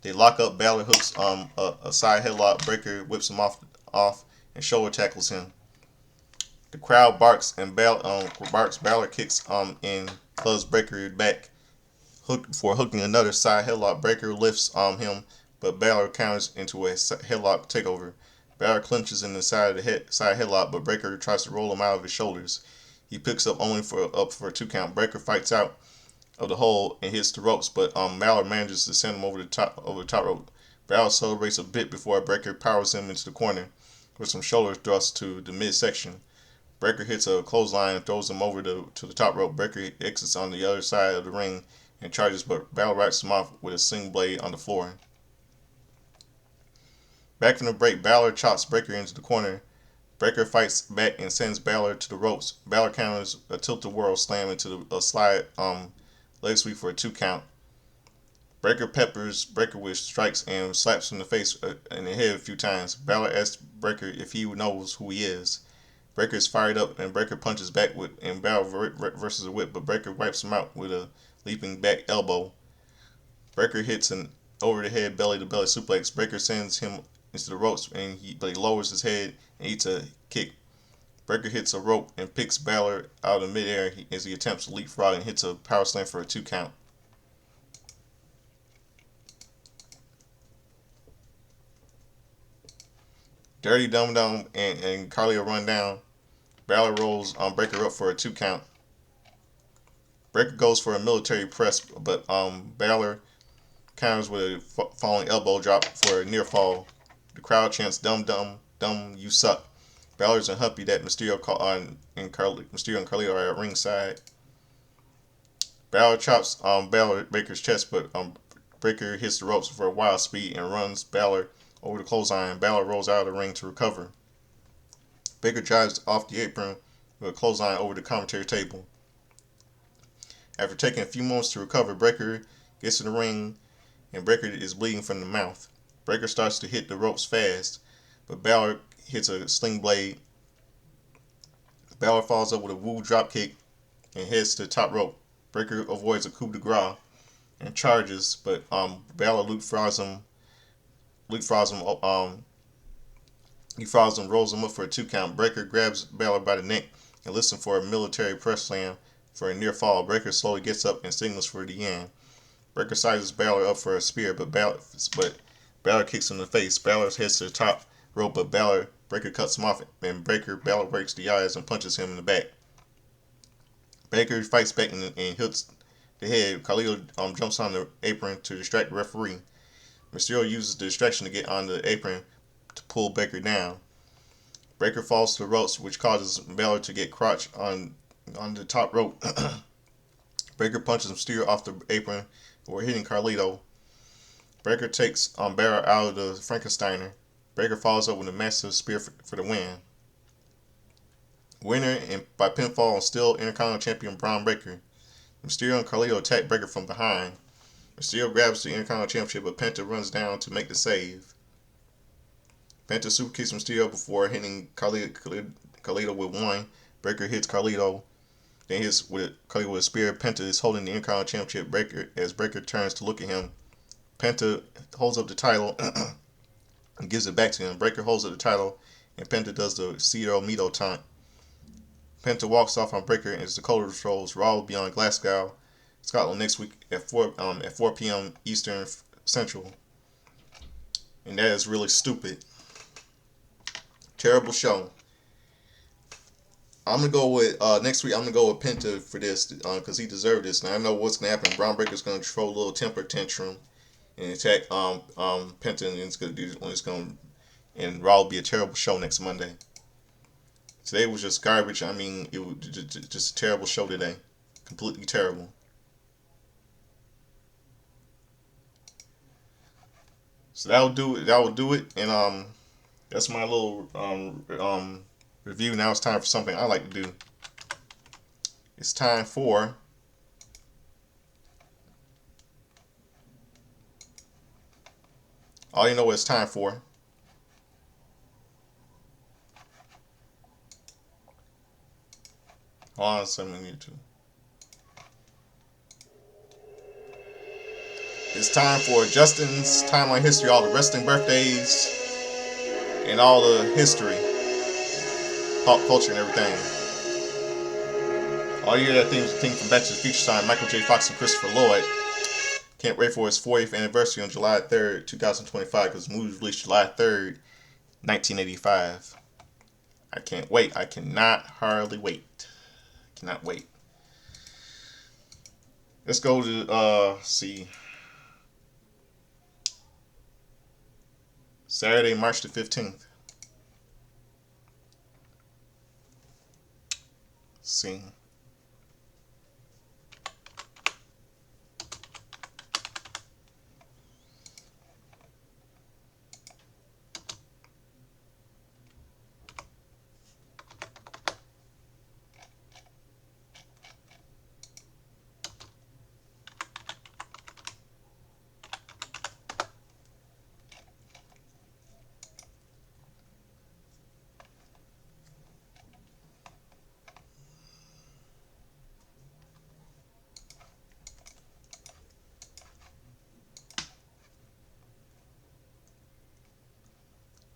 They lock up. Balor hooks a side headlock. Breaker whips him off and shoulder tackles him. The crowd barks and Balor kicks and clubs Breaker back for hooking another side headlock. Breaker lifts him, but Balor counters into a headlock takeover. Balor clinches in the side of the side headlock, but Breaker tries to roll him out of his shoulders. He picks up only for a 2 count. Breaker fights out of the hole and hits the ropes, but Balor manages to send him over the top rope. Balor celebrates a bit before Breaker powers him into the corner with some shoulder thrusts to the midsection. Breaker hits a clothesline and throws him over to the top rope. Breaker exits on the other side of the ring and charges, but Balor writes him off with a sling blade on the floor. Back from the break, Balor chops Breaker into the corner. Breaker fights back and sends Balor to the ropes. Balor counters a tilt-a-whirl slam into a slide leg sweep for a 2 count. Breaker peppers Breaker with strikes and slaps him in the face and the head a few times. Balor asks Breaker if he knows who he is. Breaker is fired up and Breaker punches back with and Balor versus a whip, but Breaker wipes him out with a leaping back elbow. Breaker hits an over the head belly to belly suplex. Breaker sends him into the ropes but he lowers his head and eats a kick. Breaker hits a rope and picks Balor out of midair as he attempts to leapfrog and hits a power slam for a 2 count. Dirty Dum Dum and Carlito run down. Balor rolls Breaker up for a 2 count. Breaker goes for a military press, but Balor counters with a falling elbow drop for a near fall. The crowd chants "Dum Dum Dum, you suck." Balor's unhappy that Mysterio and Carlito are at ringside. Balor chops Balor Breaker's chest, but Breaker hits the ropes for a wild speed and runs Balor over the clothesline. Balor rolls out of the ring to recover. Breaker drives off the apron with a clothesline over the commentary table. After taking a few moments to recover, Breaker gets in the ring and Breaker is bleeding from the mouth. Breaker starts to hit the ropes fast, but Balor hits a sling blade. Balor follows up with a woo drop kick and heads to the top rope. Breaker avoids a coup de grace and charges, but Balor leapfrogs him, rolls him up for a 2 count. Breaker grabs Balor by the neck and lifts him for a military press slam for a near fall. Breaker slowly gets up and signals for the end. Breaker sizes Balor up for a spear, but Balor kicks him in the face. Balor heads to the top rope, but Breaker cuts him off, and Balor breaks the eyes and punches him in the back. Breaker fights back and hits the head. Carlito jumps on the apron to distract the referee. Mysterio uses the distraction to get on the apron to pull Breaker down. Breaker falls to the ropes, which causes Balor to get crotch on the top rope. Breaker punches Mysterio off the apron before hitting Carlito. Breaker takes Balor out of the Frankensteiner. Breaker follows up with a massive spear for the win. Winner by pinfall and still Intercontinental Champion Braun Breaker. Mysterio and Carlito attack Breaker from behind. Mysterio grabs the Intercontinental Championship, but Penta runs down to make the save. Penta superkicks Mysterio before hitting Carlito with one. Breaker hits Carlito, then hits Carlito with a spear. Penta is holding the Intercontinental Championship as Breaker turns to look at him. Penta holds up the title and gives it back to him. Breaker holds up the title, and Penta does the Cero Mito taunt. Penta walks off on Breaker as Dakota patrols Raw will be on Glasgow, Scotland next week at 4 p.m. Eastern Central. And that is really stupid. Terrible show. I'm gonna go with next week. I'm gonna go with Penta for this because he deserved this. Now I know what's gonna happen. Braun Breaker's gonna throw a little temper tantrum and attack Penta, and and Raw will be a terrible show next Monday. Today was just garbage. I mean, it was just a terrible show today. Completely terrible. So that will do it. And that's my little review. Now it's time for something I like to do. It's time for all you know what it's time for. Hold on, something I need to. It's time for Justin's Timeline History, all the wrestling birthdays and all the history, pop culture and everything. All you hear that thing from Back to the Future starring Michael J. Fox and Christopher Lloyd. Can't wait for his 40th anniversary on July 3rd, 2025, because the movie was released July 3rd, 1985. I can't wait. I cannot hardly wait. Cannot wait. Let's go to see. Saturday, March the 15th. See.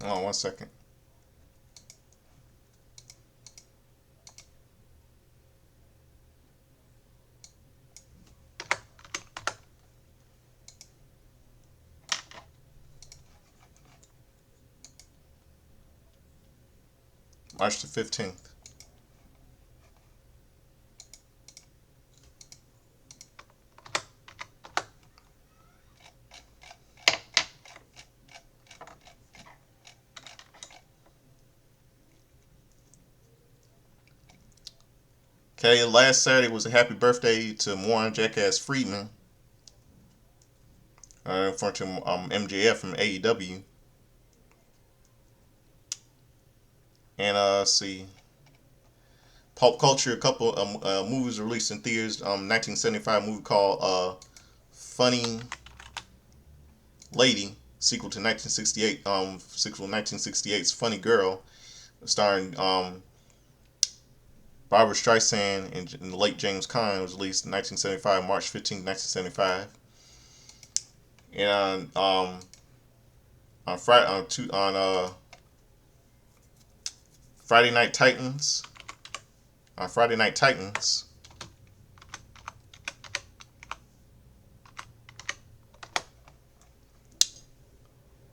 Hold on 1 second. March the 15th. Okay, last Saturday was a happy birthday to Warren Jackass Friedman, referring to MJF from AEW. And let's see, pop culture. A couple movies released in theaters. 1975 movie called Funny Lady, sequel to 1968's Funny Girl, starring Barbara Streisand and the late James Caan. Was released in 1975, March 15th, 1975. And on Friday on Friday Night Titans. On Friday Night Titans,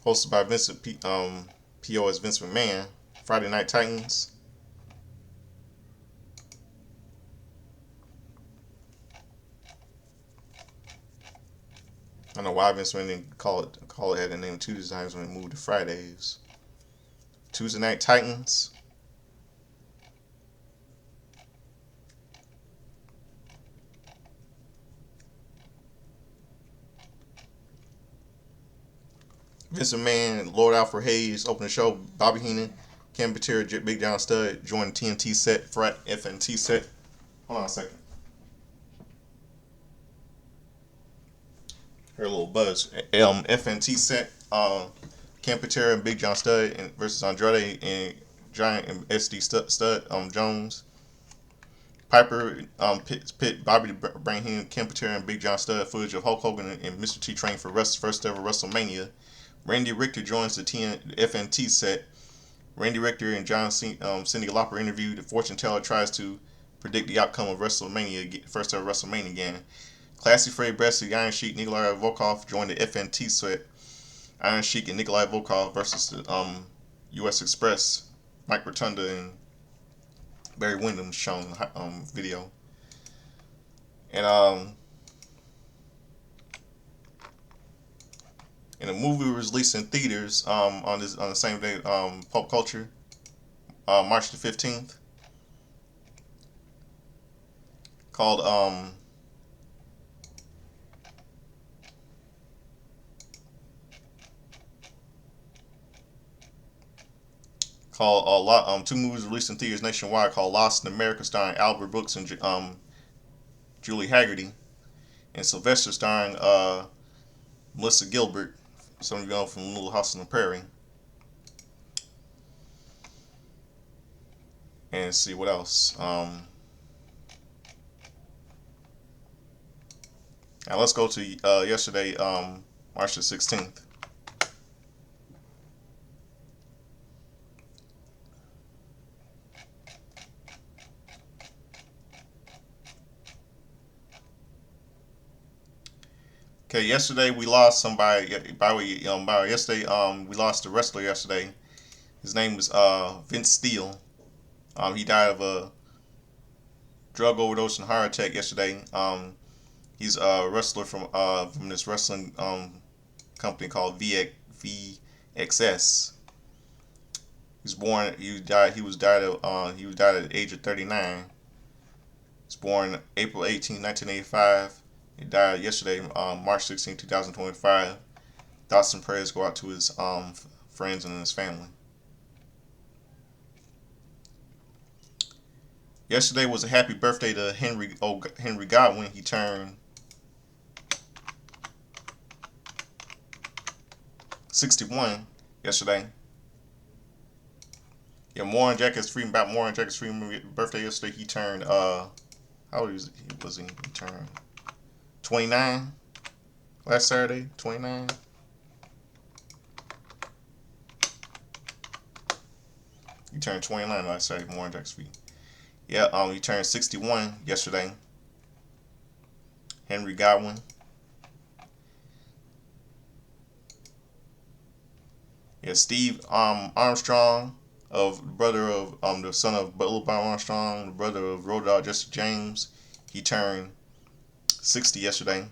hosted by Vincent P.O. as Vince McMahon. Friday Night Titans. I don't know why Vince McMahon didn't call it had the name Tuesday times when it moved to Fridays. Tuesday Night Titans. Vince McMahon, Lord Alfred Hayes opened the show. Bobby Heenan, Ken Patera, Big John Studd joined the TNT set, Frat FNT set. Hold on a second. Heard a little buzz. FNT set. Ken Patera and Big John Studd versus Andrade and Giant and SD Stud Jones. Piper pit Bobby the Brain Heenan, Ken Patera and Big John Studd. Footage of Hulk Hogan and Mr. T training for first ever WrestleMania. Randy Richter joins the FNT set. Randy Richter and Cyndi Lauper interview. The fortune teller tries to predict the outcome of WrestleMania, first ever WrestleMania again. Classy Fred Bresley, Iron Sheik, Nikolai Volkov joined the FNT set. Iron Sheik and Nikolai Volkov versus the U.S. Express. Mike Rotunda and Barry Windham shown video. And a movie was released in theaters on the same day, Pop Culture, March the 15th, called two movies released in theaters nationwide called Lost in America, starring Albert Brooks and Julie Haggerty, and Sylvester, starring Melissa Gilbert, some of you know from Little House on the Prairie. And let's see what else. Now let's go to yesterday, March the 16th. Okay, yesterday we lost somebody. Yesterday we lost a wrestler yesterday. His name was Vince Steele. He died of a drug overdose and heart attack yesterday. He's a wrestler from this wrestling company called VXS. He died at the age of 39. He was born April 18, 1985. He died yesterday, March 16, 2025. Thoughts and prayers go out to his friends and his family. Yesterday was a happy birthday to Henry Godwin. He turned 61 yesterday. Yeah, Warren Jackass Freeman birthday yesterday. He turned how old was he? He turned 29 last Saturday. 29. He turned 29 last Saturday morning, XP. Yeah, he turned 61 yesterday. Henry Godwin. Yeah, Steve Armstrong, of brother of the son of Butler Armstrong, the brother of Road Dogg Jesse James. He turned 60 yesterday.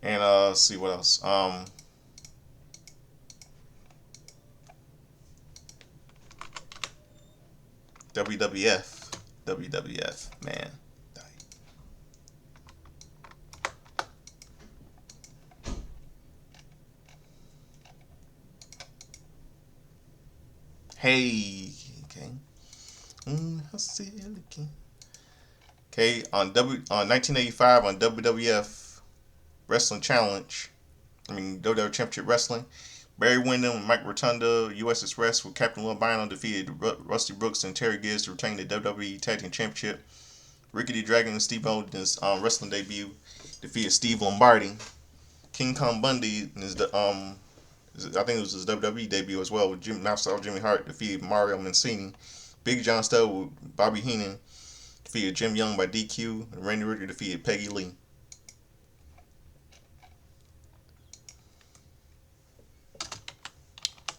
And let's see what else. WWF, WWF, man. Hey, okay. Okay, on 1985 on WWF Wrestling Challenge. WWF Championship Wrestling. Barry Windham and Mike Rotunda, U.S. Express, with Captain Lil Bino defeated Rusty Brooks and Terry Gibbs to retain the WWE Tag Team Championship. Ricky the Dragon and Steve Oden's wrestling debut defeated Steve Lombardi. King Kong Bundy in I think it was his WWE debut as well, with Jimmy Hart defeated Mario Mancini. Big John Studd with Bobby Heenan defeated Jim Young by DQ, and Randy Ritter defeated Peggy Lee.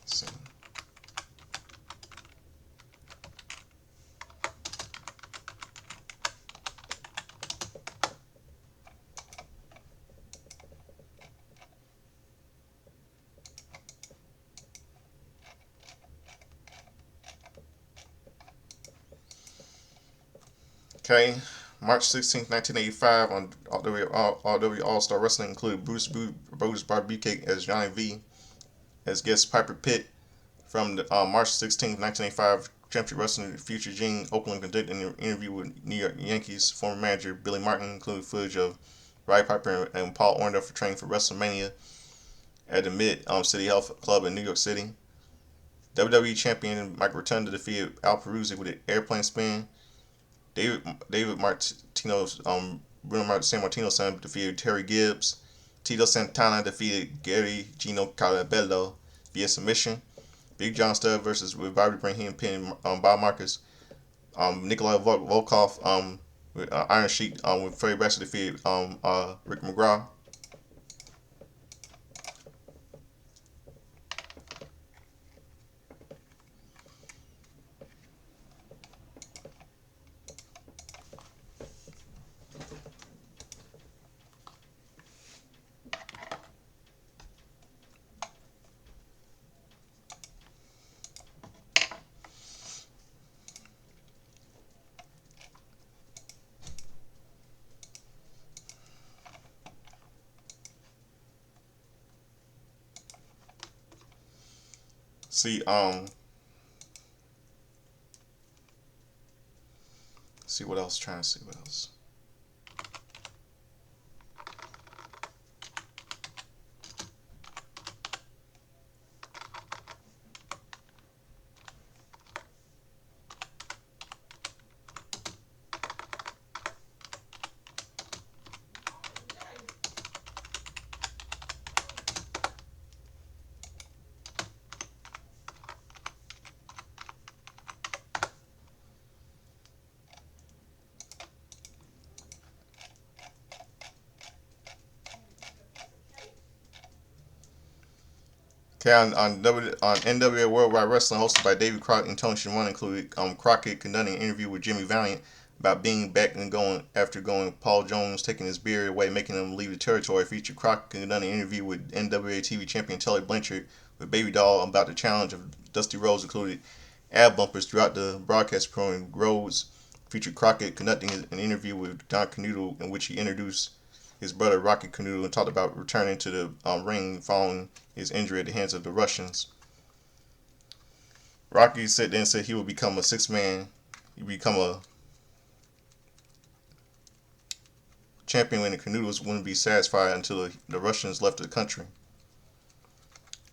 So, okay, March 16th, 1985 on RW All-Star Wrestling included Bruce Barbucake as Johnny V, as guest Piper Pitt. From the March 16th, 1985 Championship Wrestling, Future Gene Oakland conducted an interview with New York Yankees former manager Billy Martin, including footage of Roddy Piper and Paul Orndorff training for WrestleMania at the Mid City Health Club in New York City. WWE Champion Mike Rotunda defeated Al Peruzzi with an airplane spin. David Martino's Bruno San Martino's son defeated Terry Gibbs. Tito Santana defeated Gary Gino Carabello via submission. Big John Studd versus with Bobby Brahim pinning Bob Marcus. Nikolai Volkov with Iron Sheik with Freddie Braxton defeated Rick McGraw. See see what else. Trying to see what else. Okay, on NWA Worldwide Wrestling, hosted by David Crockett and Tony Schiavone, included Crockett conducting an interview with Jimmy Valiant about being back and going after going Paul Jones taking his beard away, making him leave the territory. Featured Crockett conducting an interview with NWA TV champion Tully Blanchard with Baby Doll about the challenge of Dusty Rhodes, included ad bumpers throughout the broadcast program. Rhodes featured Crockett conducting an interview with Don Canuto in which he introduced his brother Rocky Canuto and talked about returning to the ring following his injury at the hands of the Russians. Rocky said he would become a six-man. He'd become a champion when the Canutos wouldn't be satisfied until the Russians left the country.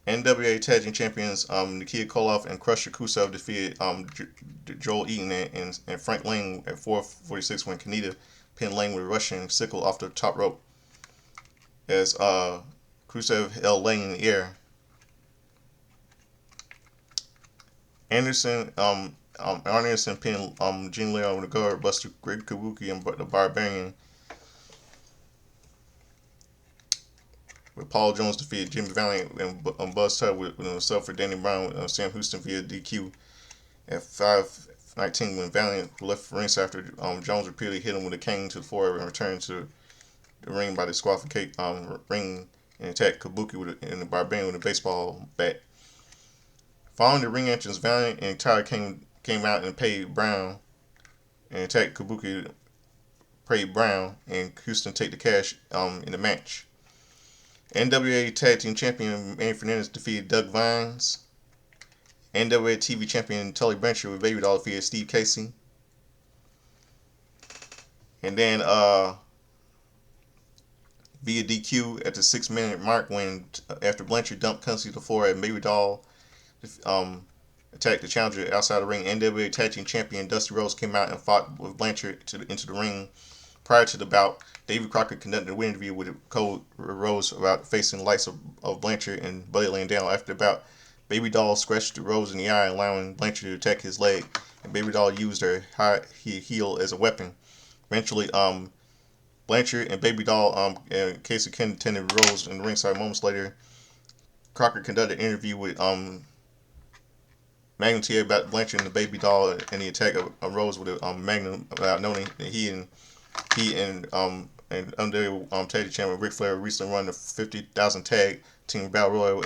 NWA Tag Team Champions Nikita Koloff and Crusher Kusev defeated Joel Eaton and Frank Lane at 4:46 when Kaneda pinned Lane with a Russian sickle off the top rope as Kusev held Lane in the air. Arn Anderson pinned Gene Leon with a guard buster, Greg Kabuki and the Barbarian. With Paul Jones defeated Jimmy Valiant and Buzz Tugg with himself for Danny Brown with Sam Houston via DQ at 5:19 when Valiant left for ringside after Jones repeatedly hit him with a cane to the floor and returned to the ring by the disqualification ring and attacked Kabuki and the Barbarian with a baseball bat. Following the ring entrance, Valiant and Tyler came out and paid Brown and attacked Kabuki, paid Brown, and Houston take the cash in the match. NWA Tag Team Champion Manny Fernandez defeated Doug Vines. NWA TV Champion Tully Blanchard with Baby Doll defeated Steve Casey. And then via DQ at the 6-minute mark when after Blanchard dumped Kunzi to the floor and Baby Doll attacked the challenger outside the ring, NWA Tag Team Champion Dusty Rhodes came out and fought with Blanchard into the ring. Prior to the bout, David Crockett conducted an interview with Cole Rhodes about facing the likes of Blanchard and Buddy laying down. After the bout, Baby Doll scratched Rhodes in the eye, allowing Blanchard to attack his leg, and Baby Doll used her high heel as a weapon. Eventually, Blanchard and Baby Doll and Casey contended Rhodes in the ringside. Moments later, Crockett conducted an interview with Magnum TA about Blanchard and the Baby Doll and the attack of Rhodes with a Magnum without knowing that he and under Tag Team Champion Ric Flair recently won the 50,000 Tag Team Battle Royal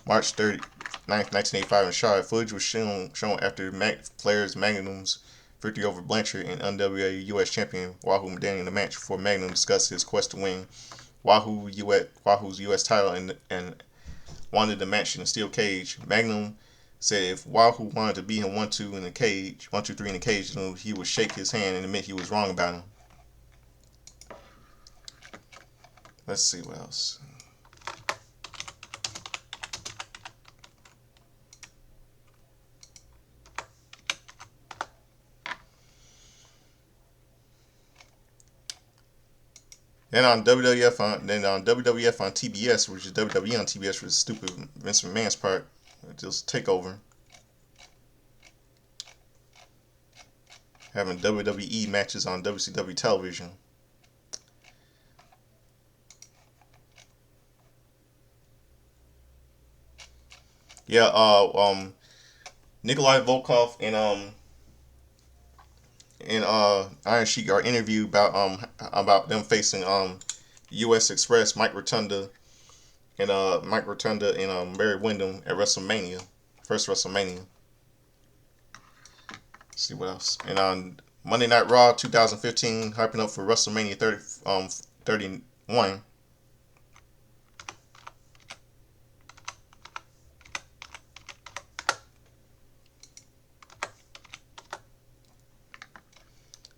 March 30th, 1985 in Charlotte. Footage was shown after Flair's Magnum's victory over Blanchard and NWA U.S. Champion Wahoo Madani in the match before Magnum discussed his quest to win Wahoo's U.S. title and wanted the match in a steel cage. Magnum said if Wahoo wanted to beat him 1-2 in the cage, 1-2-3 in the cage, then he would shake his hand and admit he was wrong about him. Let's see what else. Then on WWF on TBS, which is WWE on TBS for the stupid Vince McMahon's part, just takeover. Having WWE matches on WCW television. Yeah, Nikolai Volkov and Iron Sheik are interviewed about them facing U.S. Express Mike Rotunda and Barry Windham at WrestleMania, first WrestleMania. Let's see what else. And on Monday Night Raw 2015, hyping up for WrestleMania 31.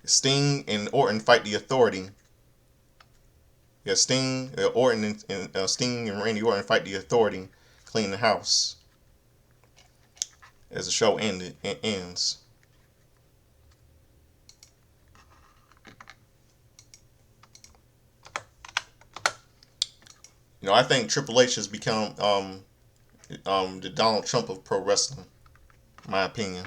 Sting and Orton fight the Authority. Yeah, Sting and Randy Orton fight the Authority, clean the house. As the show ends. You know, I think Triple H has become the Donald Trump of pro wrestling, in my opinion.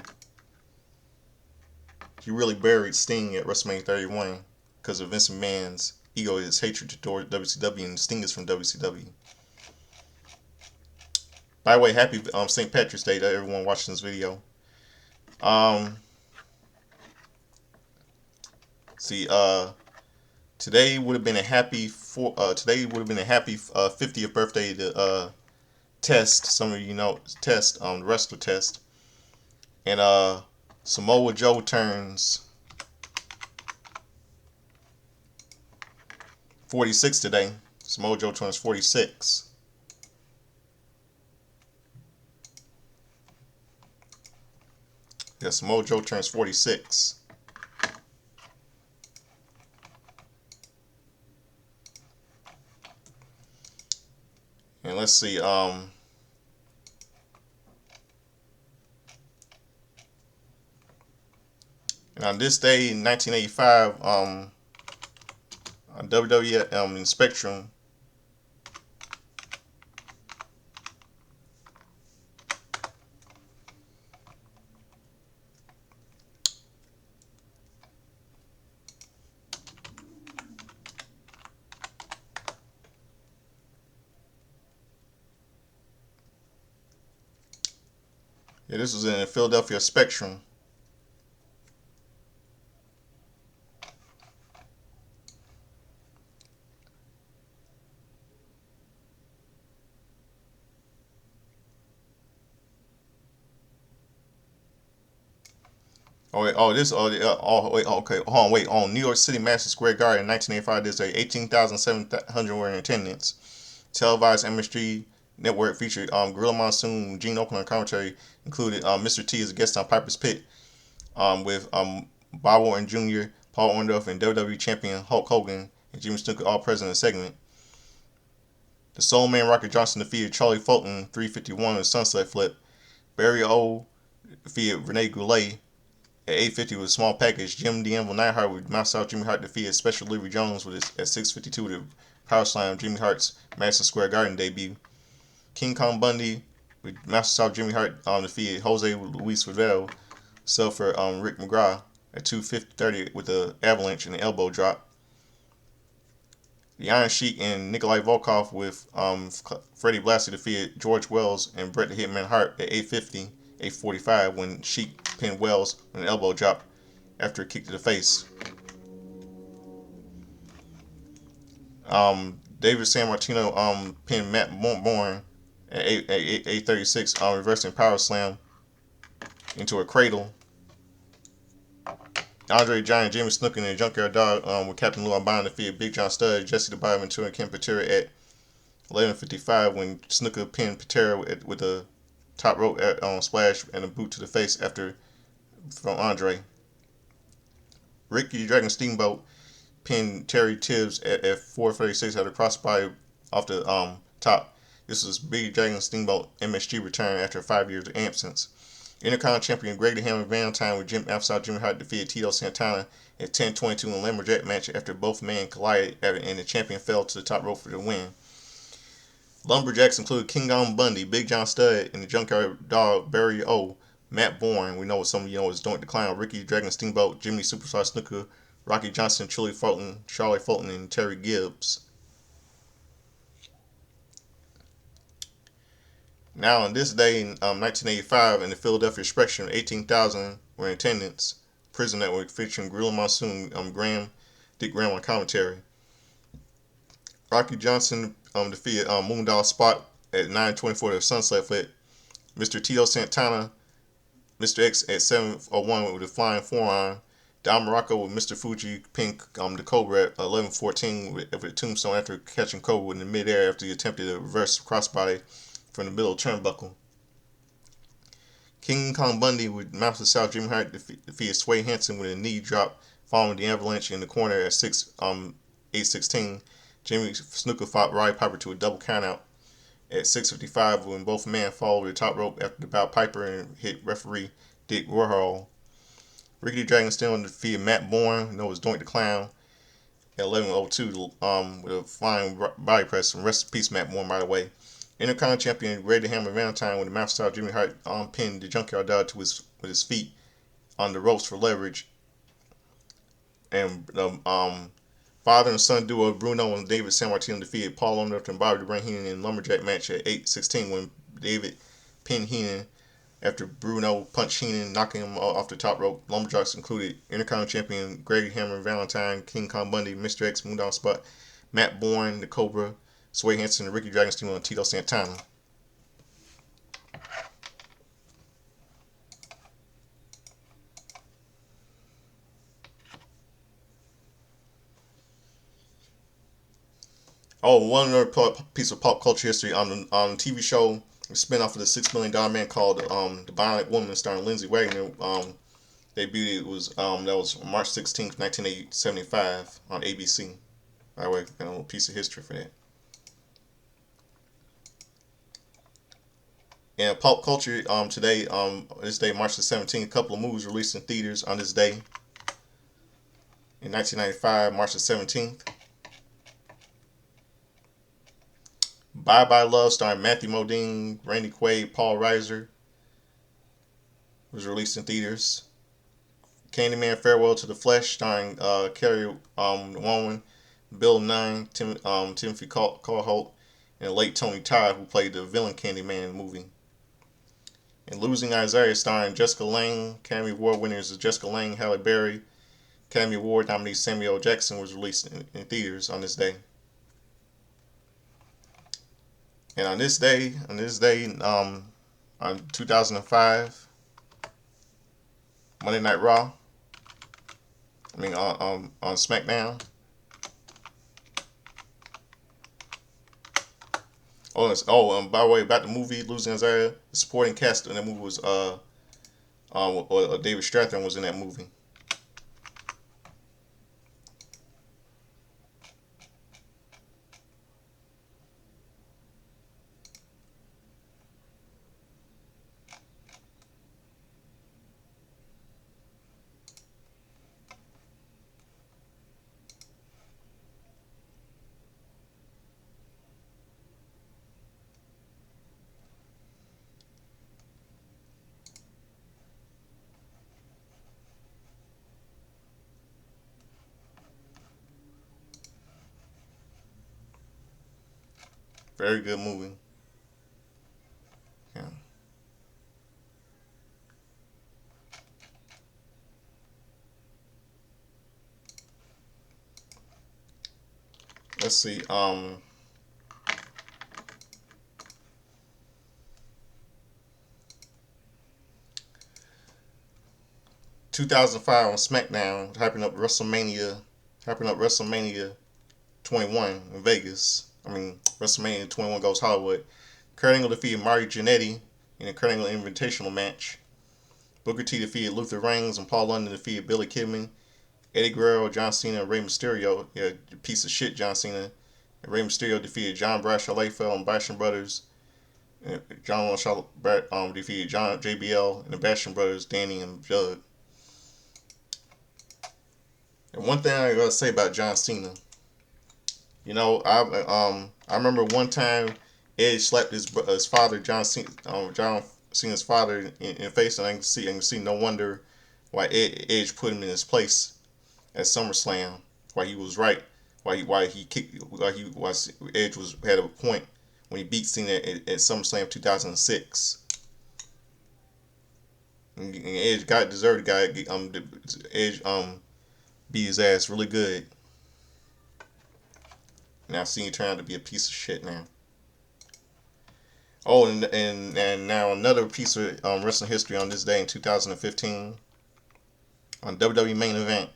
He really buried Sting at WrestleMania 31 because of Vince McMahon's ego, his hatred toward WCW, and Sting is from WCW. By the way, happy St. Patrick's Day to everyone watching this video. Today would have been a happy 50th birthday to Test. Some of you know Test, the wrestler Test, and Samoa Joe turns 46 today. Samoa Joe turns 46. Yeah, Samoa Joe turns 46. And let's see, On this day in 1985, on WWE in Spectrum. Yeah, this was in the Philadelphia Spectrum. Oh wait, oh this, oh wait, okay, hold on, wait, on New York City Madison Square Garden in 1985, this day, 18,700 were in attendance. Televised MSG network featured Gorilla Monsoon, Gene Okerlund commentary, included Mr. T as a guest on Piper's Pit, with Bob Orton Jr., Paul Orndorff, and WWE Champion Hulk Hogan and Jimmy Snuka all present in the segment. The Soul Man Rocket Johnson defeated Charlie Fulton 351 in a sunset flip. Barry O defeated Rene Goulet at 850 with a small package. Jim the Anvil Neidhart with Mouth South Jimmy Hart defeated Special Delivery Jones with at 652 with a Power Slam Jimmy Hart's Madison Square Garden debut. King Kong Bundy with Master South Jimmy Hart defeated Jose Luis Rivera. For Rick McGraw at 2:30 with the avalanche and the elbow drop. The Iron Sheik and Nikolai Volkov with Freddie Blassie defeated George Wells and Bret the Hitman Hart at 8:50, 8:45 when Sheik pinned Wells with an elbow drop after a kick to the face. David Sammartino pinned Matt Bourne at 8:36, reversing power slam into a cradle. Andre Giant, Jimmy Snuka, and the Junkyard Dog with Captain Lou Albano defeated Big John Studd, Jesse the Body Ventura, and Ken Patera at 11:55 when Snuka pinned Patera with a top rope splash and a boot to the face from Andre. Ricky the Dragon Steamboat pinned Terry Tibbs at 4:36 at a crossbody off the top. This was Big Dragon Steamboat MSG return after 5 years of absence. Intercontinental Champion Greg the Hammer Valentine with South Jimmy Hart defeated Tito Santana at 10:22 in a lumberjack match after both men collided and the champion fell to the top rope for the win. Lumberjacks included King Kong Bundy, Big John Studd, and the Junkyard Dog Barry O, Matt Bourne, we know what some of you know is Doink the Clown, Ricky Dragon Steamboat, Jimmy Superstar Snuka, Rocky Johnson, Charlie Fulton, and Terry Gibbs. Now, on this day in 1985, in the Philadelphia Spectrum, 18,000 were in attendance. Prison Network featuring Gorilla Monsoon, Dick Graham on commentary. Rocky Johnson defeated Moondog Spot at 9:24 the Sunset Flip. Mr. Tito Santana, Mr. X at 7:01 with a flying forearm. Don Morocco with Mr. Fuji pinned the Cobra at 11:14 with a tombstone after catching Cobra in the midair after he attempted a reverse crossbody from the middle turnbuckle. King Kong Bundy with Mouth of South Jimmy Hart defeated Sway Hansen with a knee drop following the avalanche in the corner at 8:16. Jimmy Snuka fought Roddy Piper to a double countout at 6:55 when both men followed the top rope after the bout. Piper and hit referee Dick Warhol. Ricky the Dragon Steamboat defeated Matt Bourne, known as Doink the Clown, at 11:02 with a flying body press. And rest in peace, Matt Bourne, by the way. Intercontinental Champion Greg the Hammer Valentine with the Master Style Jimmy Hart pinned the Junkyard Dog with his feet on the ropes for leverage. And father and son duo Bruno and David Sammartino defeated Paul Orndorff and Bobby the Brain Heenan in a lumberjack match at 8:16 when David pinned Heenan after Bruno punched Heenan, knocking him off the top rope. Lumberjacks included Intercontinental Champion Greg Hammer Valentine, King Kong Bundy, Mr. X, Moondog Spot, Matt Bourne, the Cobra, Sway Hansen, Ricky Dragon Steamboat, and Tito Santana. Oh, one other piece of pop culture history on the TV show, a spinoff of the $6 Million Man called The Bionic Woman, starring Lindsay Wagner. Debuted was that was March 16th, 1975 on ABC. By the way, got a little piece of history for that. And pop culture today, this day, March the 17th, a couple of movies released in theaters on this day. 1995, March the 17th. Bye Bye Love, starring Matthew Modine, Randy Quaid, Paul Reiser, was released in theaters. Candyman Farewell to the Flesh, starring Kerry Warren, Bill Nunn, Timothy Carholt, and the late Tony Todd, who played the villain Candyman in the movie. And Losing Isaiah, starring Jessica Lange, Academy Award winners Jessica Lange, Halle Berry, Academy Award nominee Samuel L. Jackson, was released in theaters on this day. And on this day, on 2005, Monday Night Raw. On SmackDown. By the way, about the movie Losing Isaiah, the supporting cast in that movie was David Strathairn was in that movie. Very good movie. Yeah. Let's see. 2005 on SmackDown, hyping up WrestleMania 21 in Vegas. WrestleMania 21 goes Hollywood. Kurt Angle defeated Marty Jannetty in a Kurt Angle Invitational match. Booker T defeated Luther Reigns, and Paul London defeated Billy Kidman. Eddie Guerrero, John Cena, and Rey Mysterio, piece of shit John Cena, and Rey Mysterio defeated John Bradshaw Layfield and Basham Brothers. And John Bradshaw defeated John JBL and the Basham Brothers, Danny and Judd. And one thing I gotta say about John Cena, I remember one time Edge slapped his father, John Cena's father, in the face, and I can see no wonder why Edge put him in his place at SummerSlam. Why he was right. Why he kicked. Why Edge had a point when he beat Cena at SummerSlam 2006. And Edge deserved the guy. Edge beat his ass really good. Now Cena turned out to be a piece of shit now. Oh, and now another piece of wrestling history on this day in 2015 on WWE Main Event.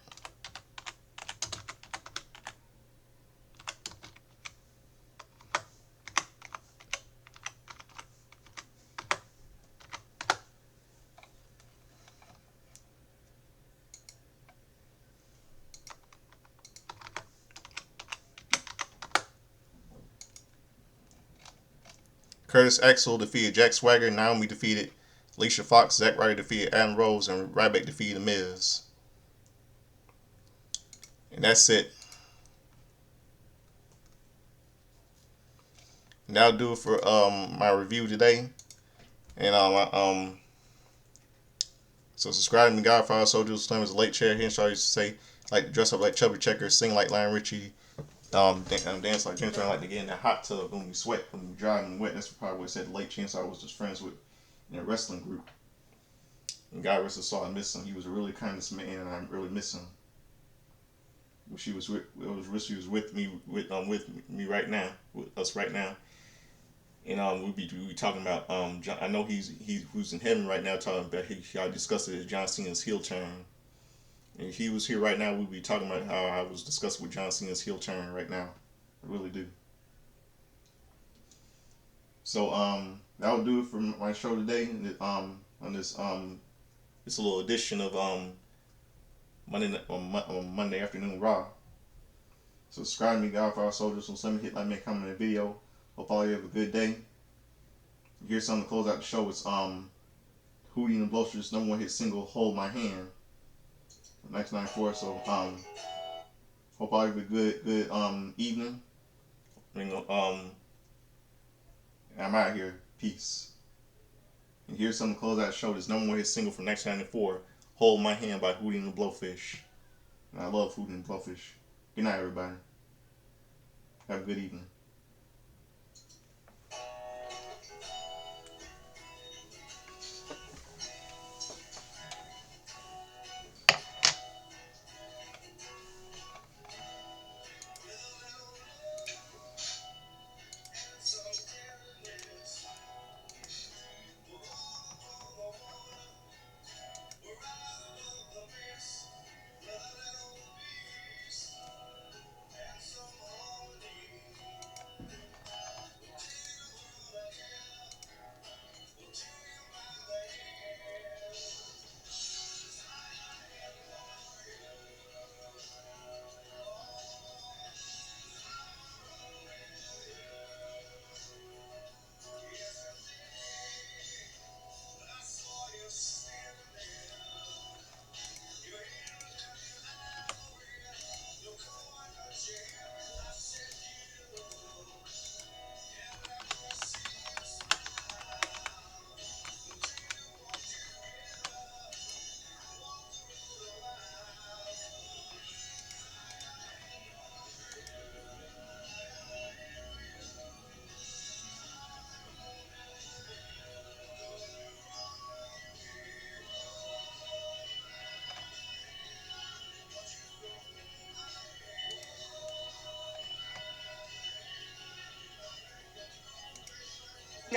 Curtis Axel defeated Jack Swagger. Naomi defeated Alicia Fox. Zack Ryder defeated Adam Rose. And Ryback defeated The Miz. And that's it. And that'll do it for my review today. And so subscribe to me, Godfather Soldiers. Slim is a late chair. Henshaw used to say, like to dress up like Chubby Checker, sing like Lionel Richie, dance like Jim Turner, like to get in that hot tub when we sweat, when we dry and wet. That's probably what he said. The late Chance I was just friends with in a wrestling group. And God rest his soul, I miss him. He was a really kindest man, and I really miss him. Wish he was with me right now, with us right now. And we'll be talking about John, I know who's in heaven right now, talking about I discussed it as John Cena's heel turn. And if he was here right now, we'd be talking about how I was discussing with John Cena's heel turn right now. I really do. So that'll do it for my show today. On this little edition of Monday afternoon Raw. So subscribe to me, Godfather Soldiers. So let me hit like, comment on the video. Hope all you have a good day. Here's something to close out the show. It's Hootie and the Blowsters' #1 hit single, "Hold My Hand," 1994. So Hope all have a good evening. I'm out here. Peace. And here's something to close out the show. This number one hit single from 1994, "Hold My Hand" by Hootie and the Blowfish. And I love Hootie and the Blowfish. Good night, everybody. Have a good evening.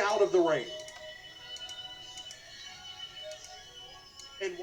Out of the ring. And